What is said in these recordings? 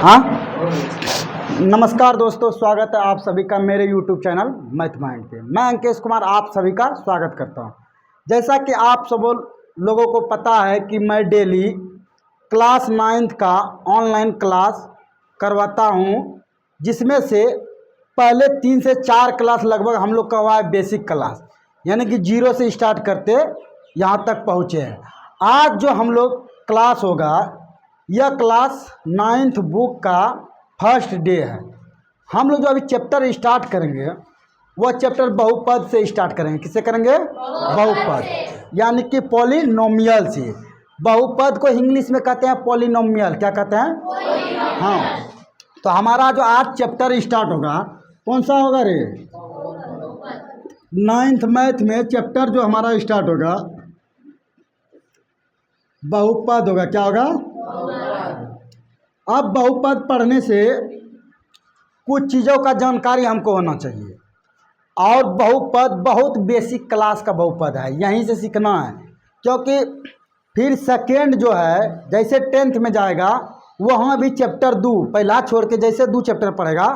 हाँ, नमस्कार दोस्तों, स्वागत है आप सभी का मेरे YouTube चैनल मैथ माइंड पे। मैं अंकेश कुमार आप सभी का स्वागत करता हूँ। जैसा कि आप सब लोगों को पता है कि मैं डेली क्लास 9th का ऑनलाइन क्लास करवाता हूँ, जिसमें से पहले 3 से 4 क्लास लगभग हम लोग का हुआ है बेसिक क्लास, यानी कि 0 से स्टार्ट करते यहाँ तक पहुँचे हैं। आज जो हम लोग क्लास होगा, यह क्लास 9th बुक का फर्स्ट डे है। हम लोग जो अभी चैप्टर स्टार्ट करेंगे वह चैप्टर बहुपद से स्टार्ट करेंगे। किससे करेंगे? बहुपद, यानी कि पॉलिनोमियल से। बहुपद को इंग्लिश में कहते हैं पॉलिनोमियल। क्या कहते हैं? हाँ, तो हमारा जो आज चैप्टर स्टार्ट होगा, कौन सा होगा रे? 9th मैथ में चैप्टर जो हमारा स्टार्ट होगा बहुपद होगा। क्या होगा? अब बहुपद पढ़ने से कुछ चीज़ों का जानकारी हमको होना चाहिए, और बहुपद बहुत बेसिक क्लास का बहुपद है, यहीं से सीखना है। क्योंकि फिर सेकेंड जो है, जैसे 10th में जाएगा वहाँ भी चैप्टर 2 पहला छोड़ के जैसे 2 चैप्टर पढ़ेगा,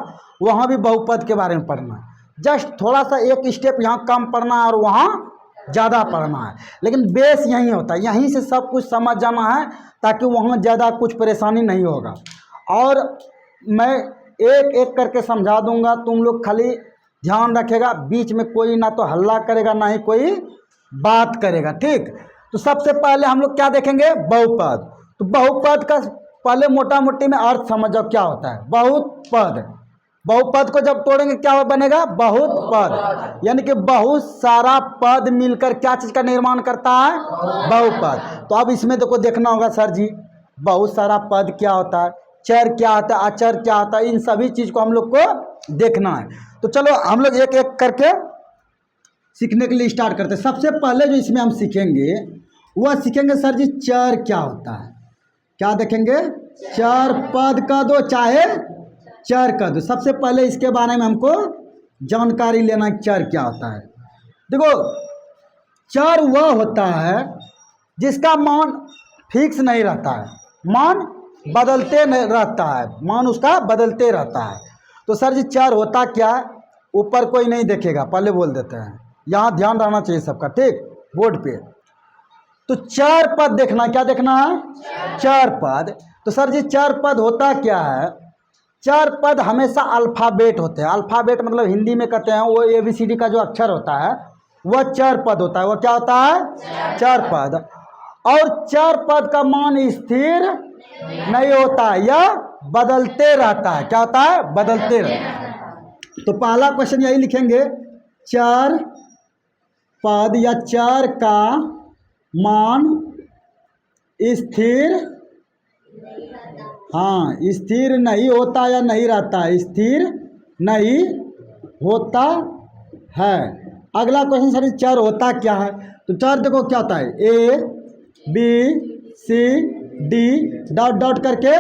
वहाँ भी बहुपद के बारे में पढ़ना है। जस्ट थोड़ा सा एक स्टेप यहाँ कम पढ़ना है और वहाँ ज़्यादा पढ़ना है, लेकिन बेस यहीं होता है। यहीं से सब कुछ समझ जाना है, ताकि वहाँ ज़्यादा कुछ परेशानी नहीं होगा। और मैं एक एक करके समझा दूंगा, तुम लोग खाली ध्यान रखेगा। बीच में कोई ना तो हल्ला करेगा, ना ही कोई बात करेगा, ठीक? तो सबसे पहले हम लोग क्या देखेंगे? बहुपद। तो बहुपद का पहले मोटा मोटी में अर्थ समझ जाओ क्या होता है। बहुपद, बहुपद को जब तोड़ेंगे क्या बनेगा? बहुत पद, यानी कि बहुत सारा पद मिलकर क्या चीज़ का निर्माण करता है? बहुपद। तो अब इसमें देखो देखना होगा, सर जी बहुत सारा पद क्या होता है, चर क्या होता है, अचर क्या होता है, इन सभी चीज़ को हम लोग को देखना है। तो चलो हम लोग एक एक करके सीखने के लिए स्टार्ट करते हैं। सबसे पहले जो इसमें हम सीखेंगे वह सीखेंगे, सर जी चर क्या होता है। क्या देखेंगे? चर पद का दो चाहे चर का दो। सबसे पहले इसके बारे में हमको जानकारी लेना, चर क्या होता है। देखो, चर वह होता है जिसका मान फिक्स नहीं रहता है, मान बदलते नहीं रहता है, मान उसका बदलते रहता है। तो सर जी चर होता क्या है? ऊपर कोई नहीं देखेगा, पहले बोल देते हैं, यहाँ ध्यान रहना चाहिए सबका, ठीक? बोर्ड पे तो चार पद देखना। क्या देखना है? चार पद। तो सर जी चार पद होता क्या है? चार पद हमेशा अल्फ़ाबेट होते हैं। अल्फ़ाबेट मतलब हिंदी में कहते हैं वो ABCD का जो अक्षर होता है वह चार पद होता है। वह क्या होता है? चार पद। और चार पद का मान स्थिर नहीं होता है, यह बदलते रहता है। क्या होता है? बदलते रहता है। तो पहला क्वेश्चन यही लिखेंगे, चार पद या चार का मान स्थिर, हाँ स्थिर नहीं होता या नहीं रहता है? स्थिर नहीं होता है। अगला क्वेश्चन, सर चर होता क्या है? तो चर देखो क्या होता है, ABCD डॉट डॉट करके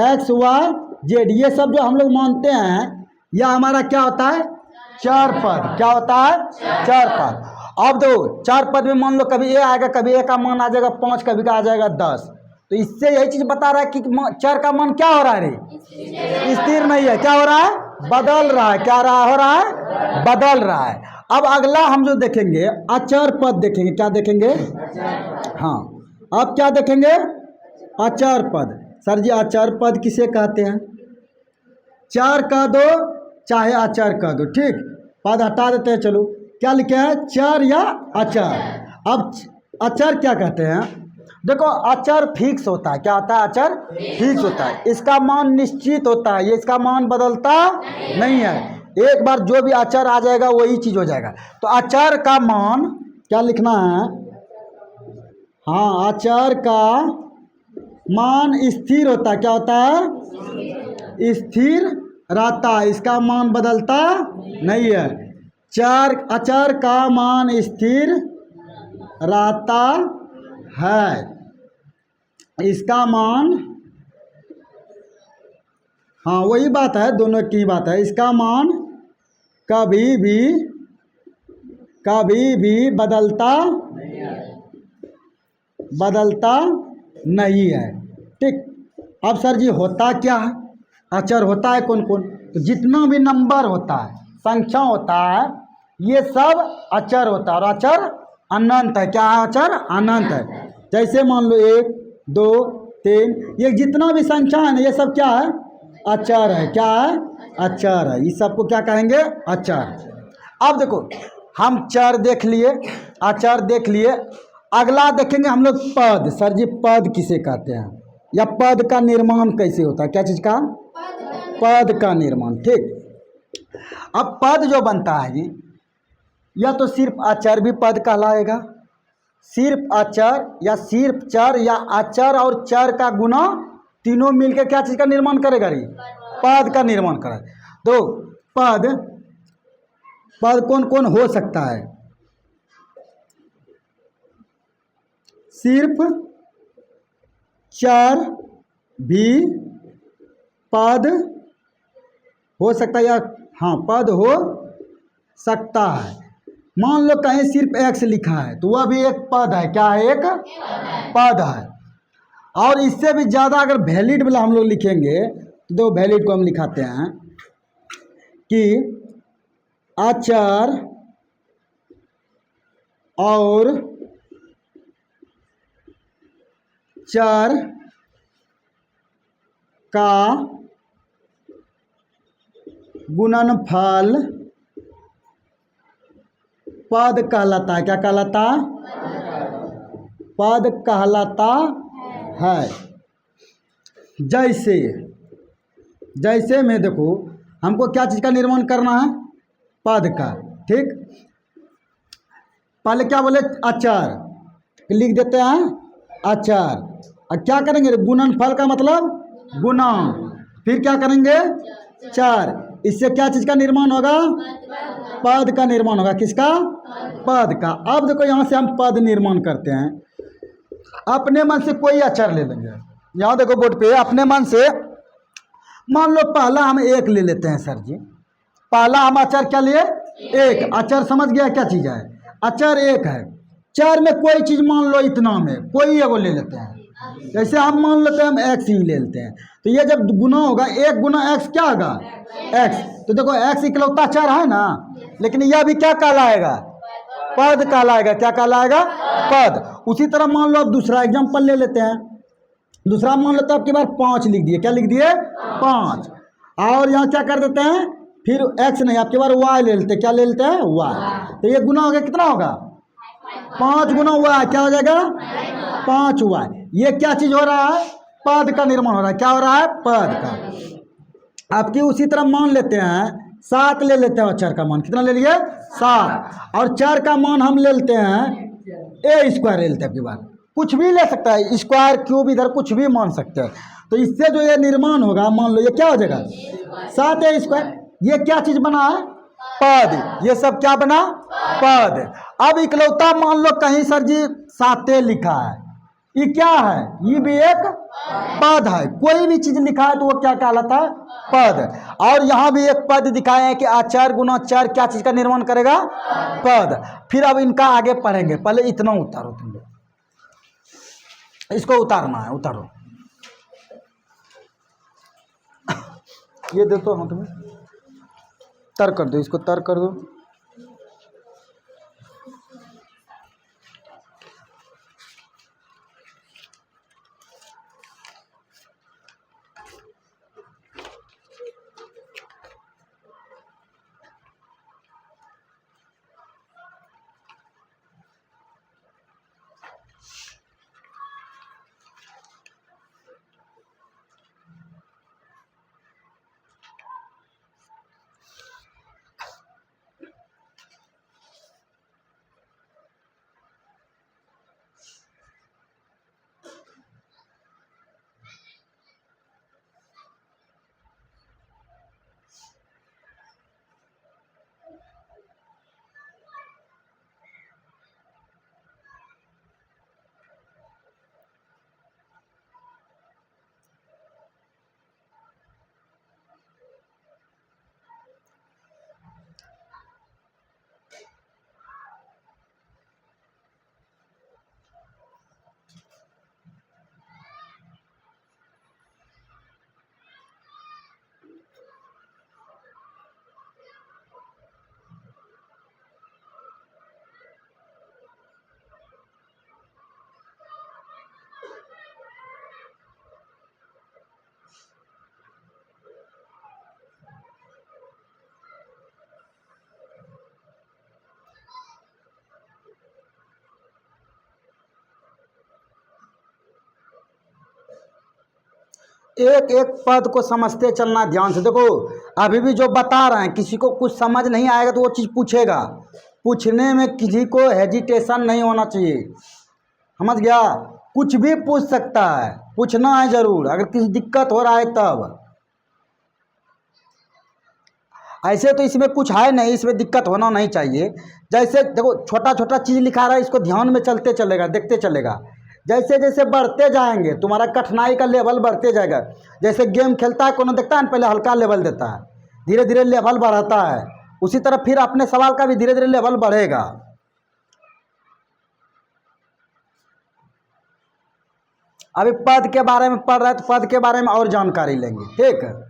XYZ, ये सब जो हम लोग मानते हैं यह हमारा क्या होता है? चार पद। क्या होता है? चार पद। अब दो चार पद में मान लो कभी A आएगा, कभी A का मान आ जाएगा 5, कभी का आ जाएगा 10। तो इससे यही चीज बता रहा है कि चार का मान क्या हो रहा है रे? स्थिर नहीं है। क्या हो रहा है? बदल रहा है। क्या हो रहा है? बदल रहा है। अब अगला हम जो देखेंगे अचर पद देखेंगे। क्या देखेंगे? हाँ, अब क्या देखेंगे? अचर पद। सर जी अचर पद किसे कहते हैं? चार का दो चाहे अचर का दो, ठीक? पद हटा देते हैं। चलो क्या लिखे हैं? चर या अचर। अब अचर क्या कहते हैं? देखो, अचर फिक्स होता है। क्या होता है? अचर फिक्स होता है, इसका मान निश्चित होता है, ये इसका मान बदलता नहीं है। एक बार जो भी अचर आ जाएगा वही चीज हो जाएगा। तो अचर का मान क्या लिखना है? हाँ, अचर का मान स्थिर होता है। क्या होता है? स्थिर रहता है, इसका मान बदलता नहीं है। चार अचर का मान स्थिर रहता है, इसका मान, हाँ वही बात है, दोनों की बात है। इसका मान कभी भी बदलता नहीं है, ठीक? अब सर जी होता क्या है? अचर होता है कौन कौन? तो जितना भी नंबर होता है, संख्या होता है, ये सब अचर होता है। और अचर अनंत है। क्या है? अचर अनंत है। जैसे मान लो 1 2 3, ये जितना भी संख्या है ना, ये सब क्या है? अचर है। क्या है? अचर है। इस सबको क्या कहेंगे? अचर। अब देखो, हम चर देख लिए, अचर देख लिए, अगला देखेंगे हम लोग पद। सर जी पद किसे कहते हैं, या पद का निर्माण कैसे होता है? क्या चीज़ का? पद का निर्माण। ठीक। अब पद जो बनता है जी, या तो सिर्फ अचर भी पद कहलाएगा, सिर्फ अचर या सिर्फ चर या अचर और चर का गुना तीनों मिलकर क्या चीज़ का निर्माण करेगा रे? पद का निर्माण करेगा। तो पद पद कौन कौन हो सकता है? सिर्फ चर भी पद हो सकता है, या हाँ पद हो सकता है। मान लो कहीं सिर्फ एक्स लिखा है तो वह भी एक पद है। क्या है? एक पद है। और इससे भी ज़्यादा अगर वैलिड वाला हम लोग लिखेंगे तो दो वैलिड को हम लिखाते हैं कि अचर और चर का गुणनफल पद कहलाता है। क्या कहलाता? पद कहलाता है। जैसे जैसे में देखो, हमको क्या चीज़ का निर्माण करना है? पद का। ठीक। पहले क्या बोले? अचर। लिख देते हैं अचर। और क्या करेंगे? गुणनफल का मतलब गुना। फिर क्या करेंगे? चर। इससे क्या चीज़ का निर्माण होगा? पद का निर्माण होगा। किसका? पद का। अब देखो यहाँ से हम पद निर्माण करते हैं। अपने मन से कोई अचर ले लेंगे। यहाँ देखो बोर्ड पे, अपने मन से मान लो पहला हम 1 ले लेते हैं। सर जी पहला हम अचर क्या लिए? 1। अचर समझ गया क्या चीज़ है? अचर 1 है। चर में कोई चीज़ मान लो इतना में कोई एगो ले लेते हैं। जैसे हम मान लेते हैं हम एक्स ही ले लेते हैं। तो ये जब गुना होगा 1 गुना एक्स क्या होगा? एक्स। तो देखो एक्स इकलौता चर है ना, लेकिन यह भी क्या कहलाएगा? पद कहलाएगा। क्या कहलाएगा? पद। उसी तरह मान लो अब दूसरा एग्जाम्पल ले लेते हैं। दूसरा मान लेते हैं आपके बार 5 लिख दिए। क्या लिख दिए? 5। और यहाँ क्या कर देते हैं? फिर एक्स नहीं, आपके बार वाई ले लेते हैं। क्या ले लेते हैं? वाई। तो ये गुना हो गया, कितना होगा? 5 गुना वाई क्या हो जाएगा? 5 वाई। ये क्या चीज़ हो रहा है? पद का निर्माण हो रहा है। क्या हो रहा है? पद का। आपकी उसी तरह मान लेते हैं 7 ले लेते हैं। और चर का मान कितना ले लिए? 7। और चर का मान हम ले लेते हैं ए स्क्वायर ले लेते हैं। आपकी बात कुछ भी ले सकता है, स्क्वायर क्यूब इधर कुछ भी मान सकते हैं। तो इससे जो ये निर्माण होगा, मान लो ये क्या हो जाएगा? 7a square. ये क्या चीज़ बना है? पद। ये सब क्या बना? पद। अब इकलौता मान लो कहीं सर जी 7 लिखा है, ये क्या है? ये भी एक पद है। कोई भी चीज लिखा है तो वो क्या कहलाता है? पद। और यहाँ भी एक पद दिखाए हैं कि अचर गुना चर क्या चीज का निर्माण करेगा? पद। फिर अब इनका आगे पढ़ेंगे, पहले इतना उतारो तुम लोग, इसको उतारना है। उतारो, ये दे तो हाथ में, तर कर दो, इसको तर कर दो। एक एक पद को समझते चलना ध्यान से। देखो अभी भी जो बता रहे हैं, किसी को कुछ समझ नहीं आएगा तो वो चीज़ पूछेगा, पूछने में किसी को हेजिटेशन नहीं होना चाहिए, समझ गया। कुछ भी पूछ सकता है, पूछना है ज़रूर, अगर किसी दिक्कत हो रहा है तब। ऐसे तो इसमें कुछ है नहीं, इसमें दिक्कत होना नहीं चाहिए। जैसे देखो छोटा छोटा चीज़ लिखा रहा है, इसको ध्यान में चलते चलेगा, देखते चलेगा। जैसे जैसे बढ़ते जाएंगे तुम्हारा कठिनाई का लेवल बढ़ते जाएगा। जैसे गेम खेलता है, कोनो देखता है पहले हल्का लेवल देता है, धीरे धीरे लेवल बढ़ाता है, उसी तरह फिर अपने सवाल का भी धीरे धीरे लेवल बढ़ेगा। अभी पद के बारे में पढ़ रहे हैं तो पद के बारे में और जानकारी लेंगे, ठीक है।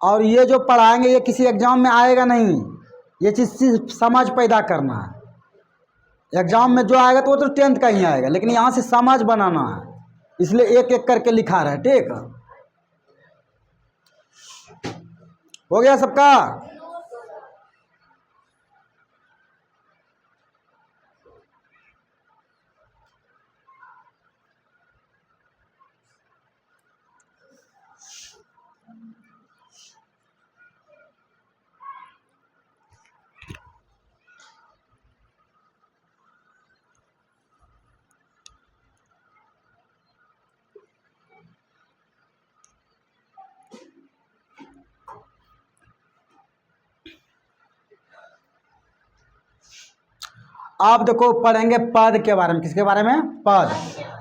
और ये जो पढ़ाएंगे ये किसी एग्जाम में आएगा नहीं, ये चीज़ सिर्फ समझ पैदा करना है। एग्जाम में जो आएगा तो वो तो 10th का ही आएगा, लेकिन यहाँ से समझ बनाना है, इसलिए एक एक करके लिखा रहा है, ठीक है। हो गया सबका? आप देखो पढ़ेंगे पद के बारे में। किसके बारे में? पद।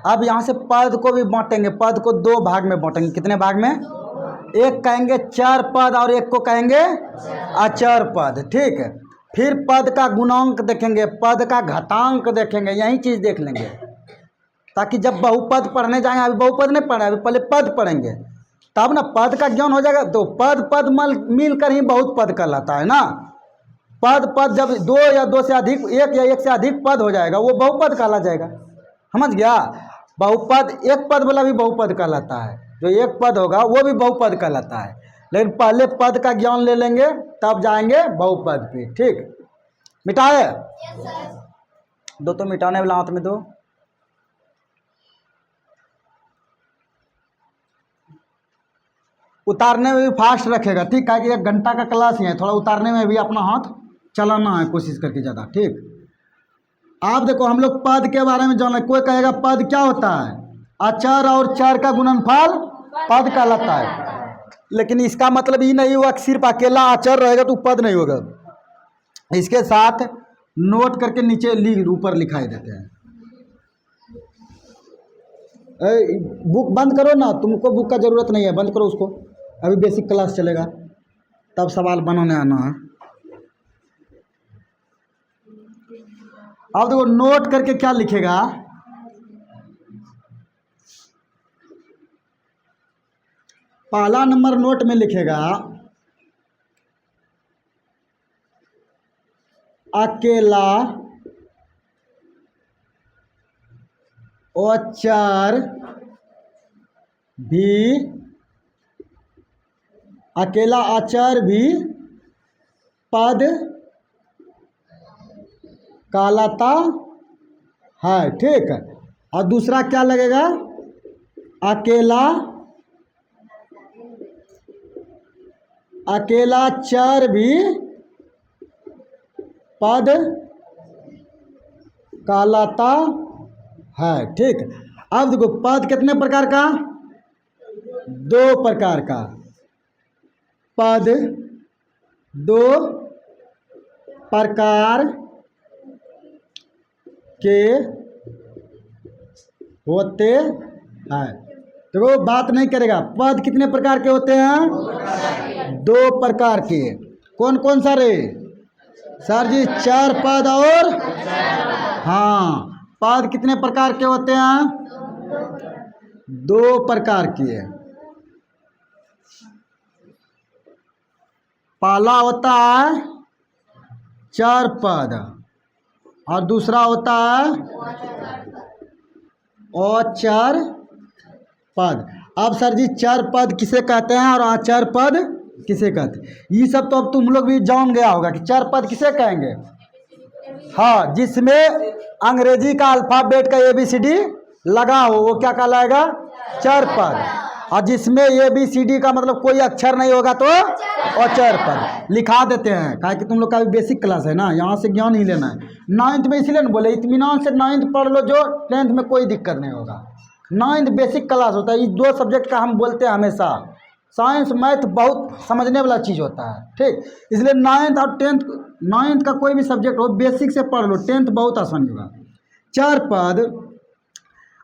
अब यहाँ से पद को भी बांटेंगे, पद को 2 भाग में बांटेंगे। कितने भाग में? एक कहेंगे चर पद और एक को कहेंगे अचर पद, ठीक है। फिर पद का गुणांक देखेंगे, पद का घटांक देखेंगे, यही चीज़ देख लेंगे, ताकि जब बहुपद पढ़ने जाएंगे, अभी बहुपद नहीं पढ़े, अभी पहले पद पढ़ेंगे, तब ना पद का ज्ञान हो जाएगा। तो पद पद मिलकर ही बहुत पद कहलाता है ना। पद पद जब 2 या 2 से अधिक, 1 या 1 से अधिक पद हो जाएगा वो बहुपद कहला जाएगा, समझ गया। बहुपद एक पद वाला भी बहुपद कहलाता है, जो एक पद होगा वो भी बहुपद कहलाता है। लेकिन पहले पद का ज्ञान ले लेंगे तब जाएंगे बहुपद पे, ठीक। मिटाए? दो तो मिटाने वाला हाथ में दो। उतारने में भी फास्ट रखेगा, ठीक है, कि 1 घंटा का क्लास ही है, थोड़ा उतारने में भी अपना हाथ चलाना है कोशिश करके ज़्यादा, ठीक। आप देखो हम लोग पद के बारे में जाना, कोई कहेगा पद क्या होता है? अचर और चर का गुणनफल पद कहलाता है। लेकिन इसका मतलब ये नहीं हुआ कि सिर्फ अकेला अचर रहेगा तो पद नहीं होगा, इसके साथ नोट करके नीचे ऊपर लिखाई देते हैं। बुक बंद करो ना, तुमको बुक का ज़रूरत नहीं है, बंद करो उसको, अभी बेसिक क्लास चलेगा, तब सवाल बनाने आना है। अब देखो नोट करके क्या लिखेगा, पहला नंबर नोट में लिखेगा अकेला अचर भी, अकेला अचर भी पद कहलाता है, ठीक है। और दूसरा क्या लगेगा? अकेला चर भी पद कहलाता है, ठीक। अब देखो पद कितने प्रकार का? 2 प्रकार का। पद 2 प्रकार के होते हैं। देखो बात नहीं करेगा, पद कितने प्रकार के होते हैं? 2 प्रकार के। कौन कौन सा रे? सर जी चर पद और, हाँ, पद कितने प्रकार के होते हैं? 2 प्रकार के। पहला होता है चार पद, और दूसरा होता है अचर पद। अब सर जी चर पद किसे कहते हैं और अचर पद किसे कहते हैं, ये सब तो अब तुम लोग भी जान गया होगा कि चर पद किसे कहेंगे। हाँ, जिसमें अंग्रेजी का अल्फ़ाबेट का ABCD लगा हो वो क्या कहलाएगा, चर पद। और जिसमें ABCD का मतलब कोई अक्षर नहीं होगा तो अचर पद। लिखा देते हैं, कहा कि तुम लोग का भी बेसिक क्लास है ना, यहाँ से ज्ञान ही लेना है। 9th में इसलिए ना बोले, इत्मीनान से 9th पढ़ लो, जो 10th में कोई दिक्कत नहीं होगा। 9th बेसिक क्लास होता है, ये 2 सब्जेक्ट का हम बोलते हैं हमेशा। साइंस मैथ बहुत समझने वाला चीज़ होता है, ठीक। इसलिए 9th और 9th का कोई भी सब्जेक्ट हो बेसिक से पढ़ लो, 10th बहुत आसान होगा। चार पद,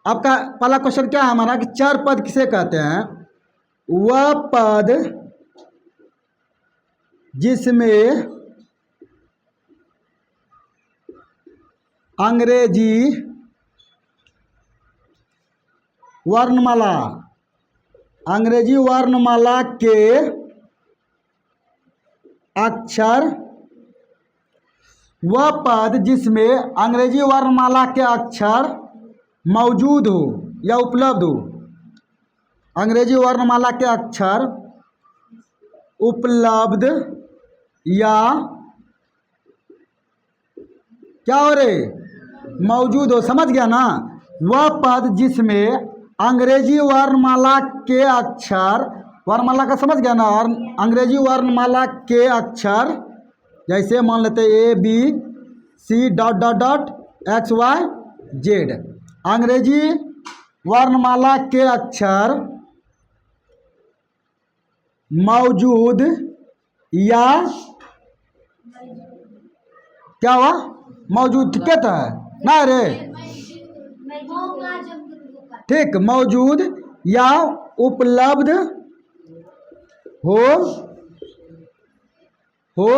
आपका पहला क्वेश्चन क्या है हमारा कि चार पद किसे कहते हैं। वह पद जिसमें अंग्रेजी वर्णमाला के अक्षर, वह पद जिसमें अंग्रेजी वर्णमाला के अक्षर मौजूद हो या उपलब्ध हो। अंग्रेजी वर्णमाला के अक्षर उपलब्ध या क्या हो रे, मौजूद हो, समझ गया ना। वह पद जिसमें अंग्रेजी वर्णमाला के अक्षर, वर्णमाला का समझ गया ना, और अंग्रेजी वर्णमाला के अक्षर जैसे मान लेते ABC .XYZ, अंग्रेजी वर्णमाला के अक्षर मौजूद या क्या हुआ, मौजूद कहता है ना रे, ठीक, मौजूद या उपलब्ध हो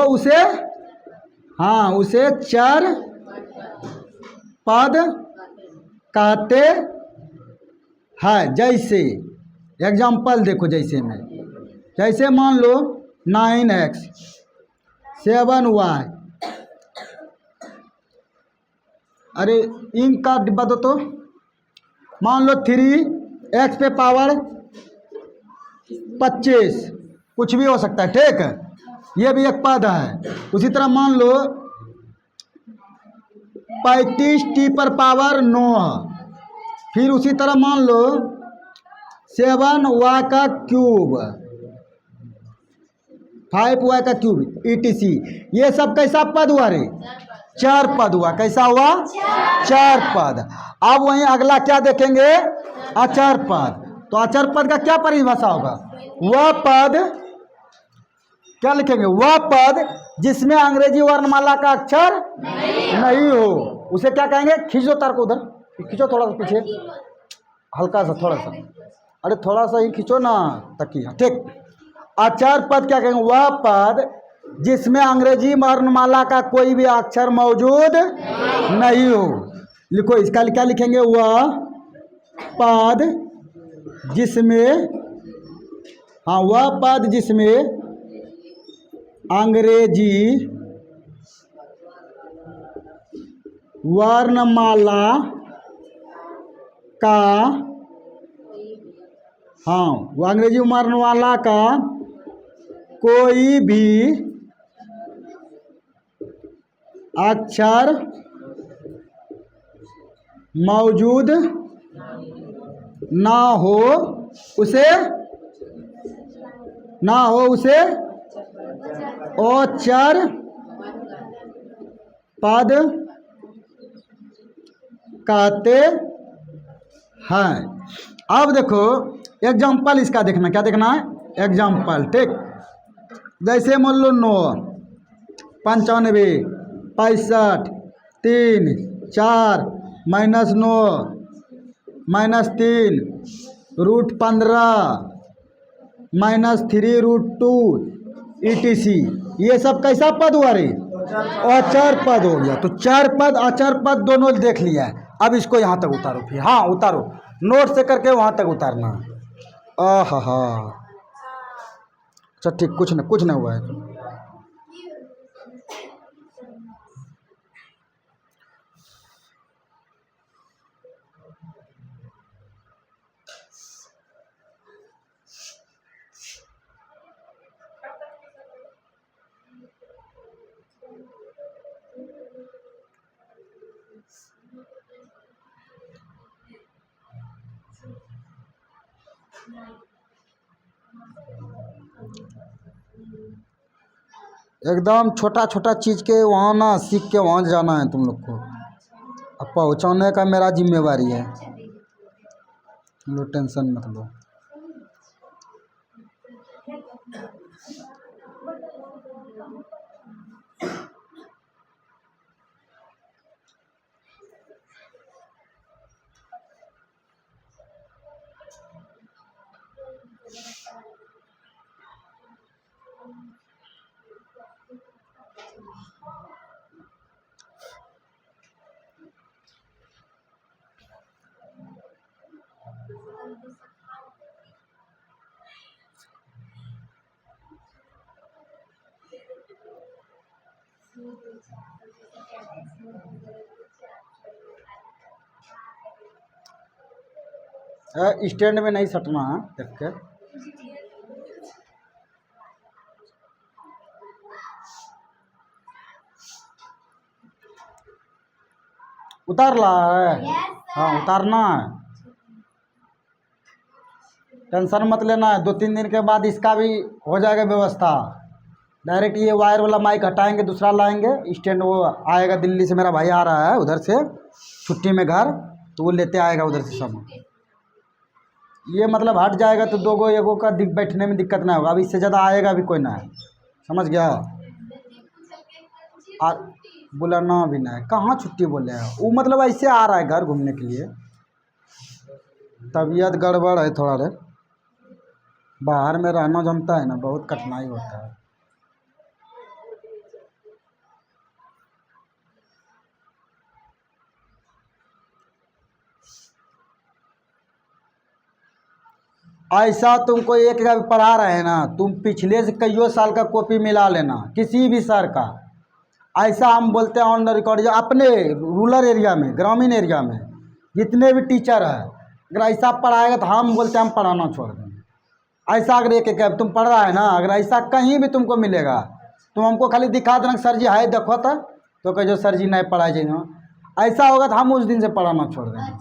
उसे, हाँ, उसे चर पद कहते हैं। जैसे एग्जाम्पल देखो, जैसे मान लो 9x 7y, अरे इंक का डिब्बा दो तो, मान लो 3x पे पावर 25, कुछ भी हो सकता है, ठीक है, ये भी एक पद है। उसी तरह मान लो 35t पर पावर 9, फिर उसी तरह मान लो 7y का क्यूब, 5y का क्यूब ETC। ये सब कैसा पद हुआ रे, चार पद हुआ। कैसा हुआ, चार पद। अब वहीं अगला क्या देखेंगे, अचर पद। तो अचर पद का क्या परिभाषा होगा, वह पद, क्या लिखेंगे, वह पद जिसमें अंग्रेजी वर्णमाला का अक्षर नहीं हो, उसे क्या कहेंगे। खींचो तार को उधर, खींचो थोड़ा सा पीछे, हल्का सा, थोड़ा सा, अरे थोड़ा सा ही खींचो ना तकिया, ठीक। अचर पद क्या कहेंगे, वह पद जिसमें अंग्रेजी वर्णमाला का कोई भी अक्षर मौजूद नहीं हो। लिखो, इसका क्या लिखेंगे, वह पद जिसमें, हाँ, वह पद जिसमें अंग्रेजी वर्णमाला का, हाँ, वो अंग्रेजी वर्णमाला का कोई भी अक्षर मौजूद ना हो उसे अचर पद कहते हैं। अब देखो एग्जाम्पल इसका देखना, क्या देखना है, एग्जाम्पल, ठीक। जैसे मान लो 9, 95, 65, 3, 4, -9, -3, √15, -3√2 ETC। ये सब कैसा पद हुआ रे, अचर पद हो गया। तो चार पद अचर पद दोनों देख लिया है। अब इसको यहाँ तक उतारो, फिर हाँ उतारो, नोट से करके वहाँ तक उतारना। आहा, अच्छा ठीक, कुछ ना हुआ है। एकदम छोटा छोटा चीज़ के वहाँ ना सीख के वहाँ जाना है तुम लोग को। अब पहुँचाने का मेरा जिम्मेवारी है, लो टेंशन मत लो। स्टैंड में नहीं सटना है, देख के। उतार ला है, हाँ उतारना है, टेंशन मत लेना है। 2-3 दिन के बाद इसका भी हो जाएगा व्यवस्था। डायरेक्ट ये वायर वाला माइक हटाएंगे, दूसरा लाएंगे स्टैंड। वो आएगा दिल्ली से, मेरा भाई आ रहा है उधर से छुट्टी में घर, तो वो लेते आएगा उधर से सब। ये मतलब हट जाएगा तो 2 गो 1 गो का बैठने में दिक्कत ना होगा। अब इससे ज़्यादा आएगा भी कोई ना है, समझ गया। और बुलाना भी ना है, कहाँ छुट्टी बोले हैं वो, मतलब ऐसे आ रहा है घर घूमने के लिए। तबीयत गड़बड़ है थोड़ा रे, बाहर में रहना जमता है ना, बहुत कठिनाई होता है। ऐसा तुमको एक जगह पढ़ा रहे हैं ना, तुम पिछले से कईयों साल का कॉपी मिला लेना किसी भी सर का। ऐसा हम बोलते हैं ऑन रिकॉर्ड, अपने रूरल एरिया में, ग्रामीण एरिया में जितने भी टीचर है, अगर ऐसा पढ़ाएगा तो हम बोलते हैं हम पढ़ाना छोड़ देंगे। ऐसा अगर एक तुम पढ़ रहा है ना, अगर ऐसा कहीं भी तुमको मिलेगा, तुम हमको खाली दिखा देना सर जी है देखो तो कह जो सर जी नहीं पढ़ाए जाइए, ऐसा होगा तो हम उस दिन से पढ़ाना छोड़ देंगे।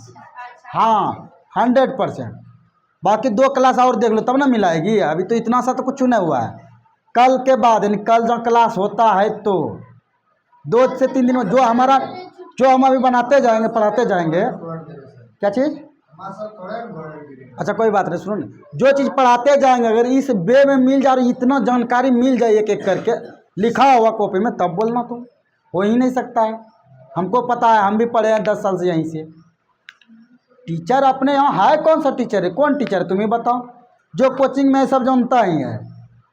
हाँ 100%। बाकी 2 क्लास और देख लो तब ना मिलाएगी। अभी तो इतना सा तो कुछ नहीं हुआ है। कल के बाद यानी कल जब क्लास होता है तो 2 से 3 दिन में जो हम अभी बनाते जाएंगे, पढ़ाते जाएंगे। क्या चीज़? अच्छा कोई बात नहीं, सुनो ना, जो चीज़ पढ़ाते जाएंगे अगर इस वे में मिल जा रही, इतना जानकारी मिल जाए एक एक करके लिखा हुआ कॉपी में, तब बोलना तो हो ही नहीं सकता है। हमको पता है, हम भी पढ़े हैं 10 साल से यहीं से। टीचर अपने यहाँ है, कौन सा टीचर है, कौन टीचर है तुम्हें बताओ? जो कोचिंग में सब जानता ही है।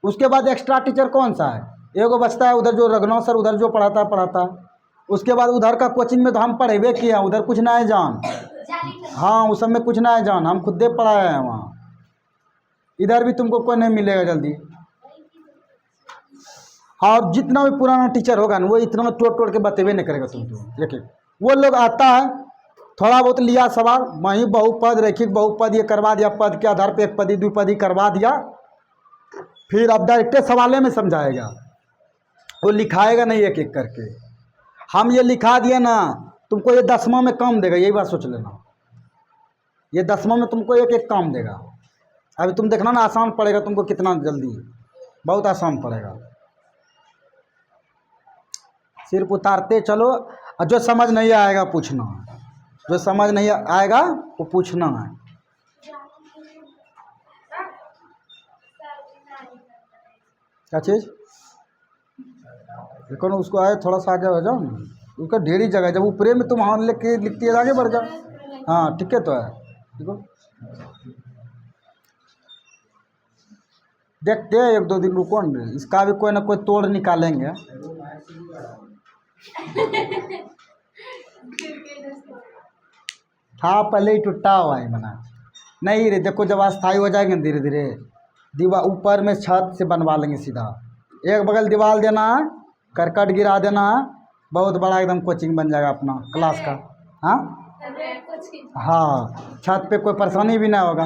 उसके बाद एक्स्ट्रा टीचर कौन सा है? एगो बचता है उधर जो रघुनाथ सर उधर जो पढ़ाता। उसके बाद उधर का कोचिंग में तो हम पढ़ेबे किए हैं, उधर कुछ ना है जान। हाँ उस सब में कुछ ना है जान, हम खुद दे पढ़ाए हैं वहाँ। इधर भी तुमको कोई नहीं मिलेगा जल्दी। और जितना भी पुराना टीचर होगा ना, वो इतना तोड़ के बतेबे नहीं करेगा तुमको। एक वो लोग आता है, थोड़ा बहुत लिया सवाल, वहीं बहुपद रैखिक बहुपद ये करवा दिया, पद के आधार पे 1 पदी 2 पदी करवा दिया, फिर अब डायरेक्ट सवाले में समझाएगा, वो लिखाएगा नहीं एक एक करके। हम ये लिखा दिए ना, तुमको ये 10वां में काम देगा, यही बात सोच लेना। ये 10वां में तुमको एक एक काम देगा। अभी तुम देखना ना, आसान पड़ेगा तुमको कितना जल्दी, बहुत आसान पड़ेगा। सिर्फ उतारते चलो, और जो समझ नहीं आएगा पूछना, जो समझ नहीं आएगा वो पूछना है। क्या चीज़? देखो ना, उसको आए थोड़ा सा आगे हो जाओ ना, उसका ढेरी जगह है। जब ऊपरे में तुम वहाँ लेके लिखती है आगे बढ़ जाओ। हाँ ठीक है, तो है देखो, देखते हैं 1-2 दिन रुको न, इसका भी कोई ना कोई तोड़ निकालेंगे। हाँ पहले ही टूटा हुआ है बना नहीं रे। देखो जब अस्थाई हो जाएंगे धीरे धीरे, दीवार ऊपर में छत से बनवा लेंगे सीधा, एक बगल दीवार देना है, करकट गिरा देना है, बहुत बड़ा एकदम कोचिंग बन जाएगा अपना क्लास का। हाँ हाँ, छत पे कोई परेशानी भी ना होगा।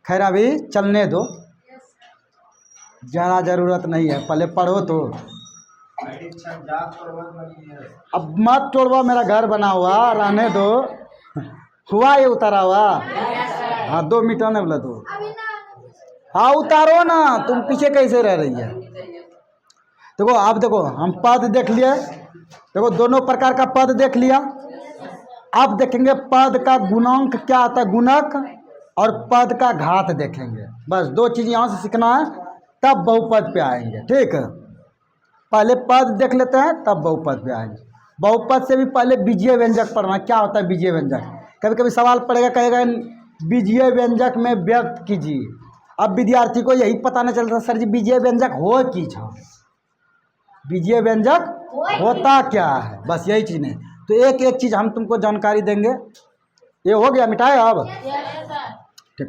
खैर अभी चलने दो, ज़्यादा ज़रूरत नहीं है, पहले पढ़ो तो। अब मत तोड़वा, मेरा घर बना हुआ रहने दो। हुआ ये उतारा हुआ। हाँ 2 मीटर नहीं बोला तो हाँ उतारो ना, तुम पीछे कैसे रह रही है। देखो आप देखो, हम पद देख लिए, देखो दोनों प्रकार का पद देख लिया। अब देखेंगे पद का गुणांक क्या आता है, गुणक, और पद का घात देखेंगे। बस दो चीज़ यहाँ से सीखना है, तब बहुपद पे आएंगे। ठीक है, पहले पद देख लेते हैं तब बहुपद पे आएंगे। बहुपद से भी पहले बीजीय व्यंजक पढ़ना, क्या होता है बीजीय व्यंजक। कभी कभी सवाल पड़ेगा, कहेगा बीजीय व्यंजक में व्यक्त कीजिए। अब विद्यार्थी को यही पता नहीं चलता सर जी बीजीय व्यंजक हो की छ, बीजीय व्यंजक होता क्या है, बस यही चीज़ नहीं। तो एक एक चीज़ हम तुमको जानकारी देंगे। ये हो गया, मिटाए अब। ठीक,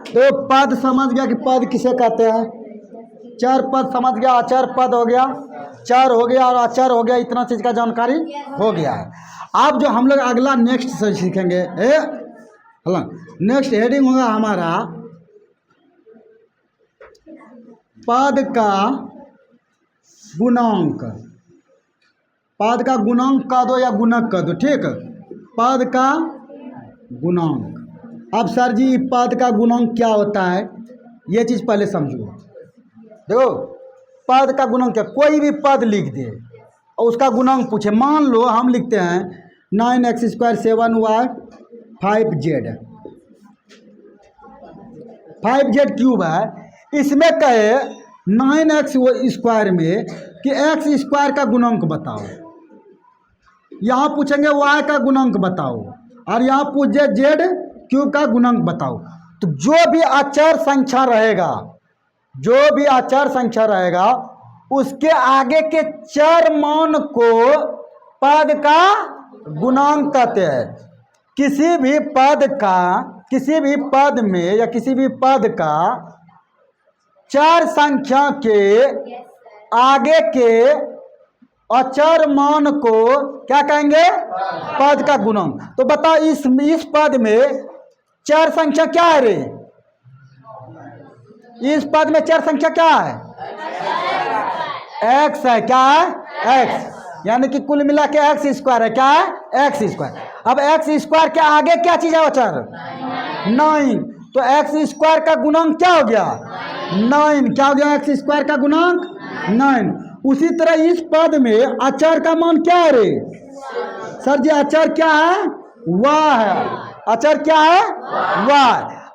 तो पद समझ गया कि पद किसे कहते हैं। चार पद समझ गया, अचर पद हो गया, चर हो गया और अचर हो गया। इतना चीज़ का जानकारी हो गया है। अब जो हम लोग अगला नेक्स्ट से सीखेंगे, नेक्स्ट हेडिंग होगा हमारा पद का गुणांक। पद का गुणांक कह दो या गुणक कह दो, ठीक। पद का गुणांक। अब सर जी पद का गुणांक क्या होता है, ये चीज़ पहले समझो। देखो पद का गुणांक क्या, कोई भी पद लिख दे और उसका गुणांक पूछे। मान लो हम लिखते हैं 9x² 7y 5z, 5z³ है। इसमें कहे 9x² में कि x² का गुणांक बताओ, यहाँ पूछेंगे y का गुणांक बताओ, और यहाँ पूछे z³ का गुणांक बताओ। तो जो भी अचर संख्या रहेगा, जो भी अचर संख्या रहेगा, उसके आगे के चर मान को पद का गुणांक कहते हैं। किसी भी पद का, किसी भी पद में या किसी भी पद का चार संख्या के आगे के अचर मान को क्या कहेंगे, पद का गुणांक। तो बताओ इस पद में चार संख्या क्या है रे, इस पद में चार संख्या क्या है, x है। क्या है, x, यानी कि कुल मिला के x² है। क्या है, x²। अब x² के आगे क्या चीज है अचर, 9। तो x² का गुणांक क्या हो गया, 9। क्या हो गया, x² का गुणांक 9। उसी तरह इस पद में अचर का मान क्या है रे, सर जी अचर क्या है, y है। अचर क्या है, y।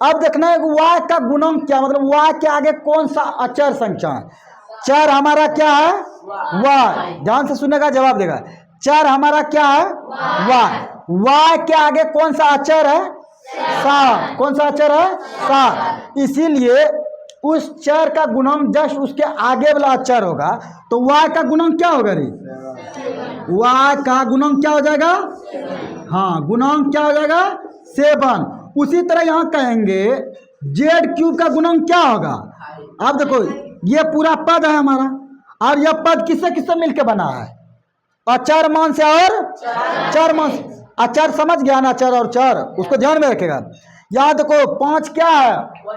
अब देखना है y का गुणांक क्या, मतलब y के आगे कौन सा अचर संख्या है। चर हमारा क्या है, y। ध्यान से सुनेगा, जवाब देगा। चर हमारा क्या है, y। y के आगे कौन सा अचर है, 7। कौन सा अचर है, 7। इसीलिए उस चर का गुणांक जस्ट उसके आगे वाला अचर होगा। तो y का गुणांक क्या होगा रे, y का गुणांक क्या हो जाएगा, हाँ गुणांक क्या हो जाएगा, 7। उसी तरह यहाँ कहेंगे z³ का गुणांक क्या होगा। अब देखो ये पूरा पद है हमारा, और यह पद किससे किससे मिलके बना है, अचर मान से और चर मान से। अचर समझ गया ना, अचर और चर, उसको ध्यान में रखेगा। यहाँ देखो 5 क्या है,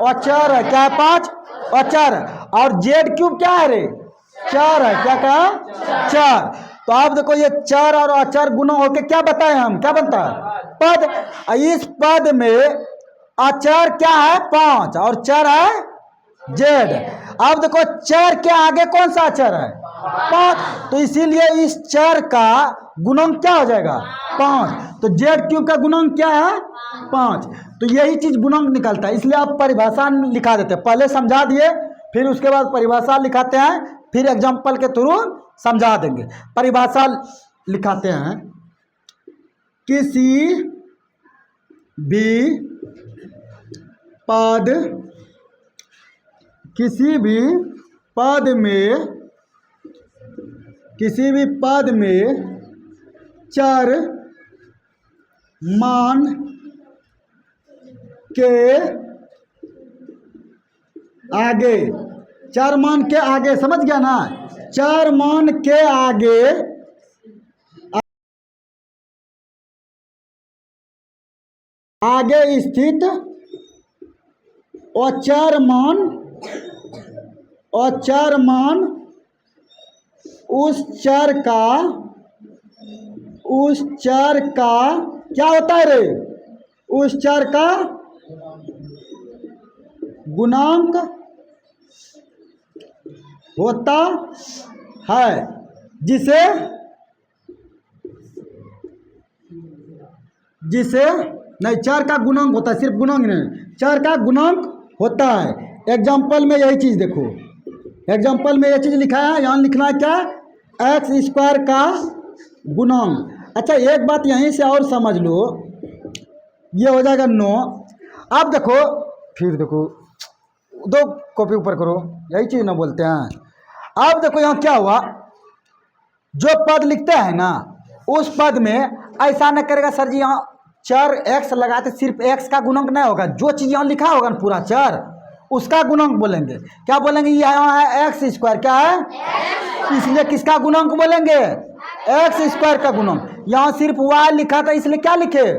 अचर है। क्या है, 5 अचर। और z³ क्या है रे, चर है। क्या कहा, चर। तो आप देखो ये चर और अचर गुना होके क्या बताए हम, क्या बनता है, पद। इस पद में अचर क्या है, 5, और चर है z। अब देखो चर के आगे कौन सा अचर है, 5। तो इसीलिए इस चर का गुणांक क्या हो जाएगा, 5। तो z³ का गुणांक क्या है, 5। तो यही चीज गुणांक निकलता है। इसलिए आप परिभाषा लिखा देते हैं, पहले समझा दिए फिर उसके बाद परिभाषा लिखाते हैं, फिर एग्जाम्पल के थ्रू समझा देंगे। परिभाषा लिखाते हैं, किसी भी पद, किसी भी पद में, किसी भी पद में चर मान के आगे, चर मान के आगे, समझ गया ना, चर मान के आगे आगे स्थित अचर मान, और चर मान उस चर का क्या होता है रे, उस चर का गुणांक होता है, जिसे नहीं, चर का गुणांक होता है, सिर्फ गुणांक नहीं, चर का गुणांक होता है। एग्जाम्पल में यही चीज़ देखो, एग्जाम्पल में यह चीज़ लिखा है, यहाँ लिखना है क्या, एक्स स्क्वायर का गुणांक। अच्छा एक बात यहीं से और समझ लो, ये हो जाएगा 9। अब देखो, फिर देखो, दो कॉपी ऊपर करो, यही चीज़ ना बोलते हैं। अब देखो यहाँ क्या हुआ, जो पद लिखते हैं ना, उस पद में ऐसा न करेगा सर जी यहाँ चर एक्स लगाते, सिर्फ एक्स का गुणांक नहीं होगा, जो चीज़ यहाँ लिखा होगा ना पूरा चर, उसका गुणांक बोलेंगे। क्या बोलेंगे, यहाँ है एक्स स्क्वायर, क्या है, इसलिए किसका गुणांक बोलेंगे, एक्स स्क्वायर का गुणांक। यहाँ सिर्फ वाई लिखा था, इसलिए क्या लिखे,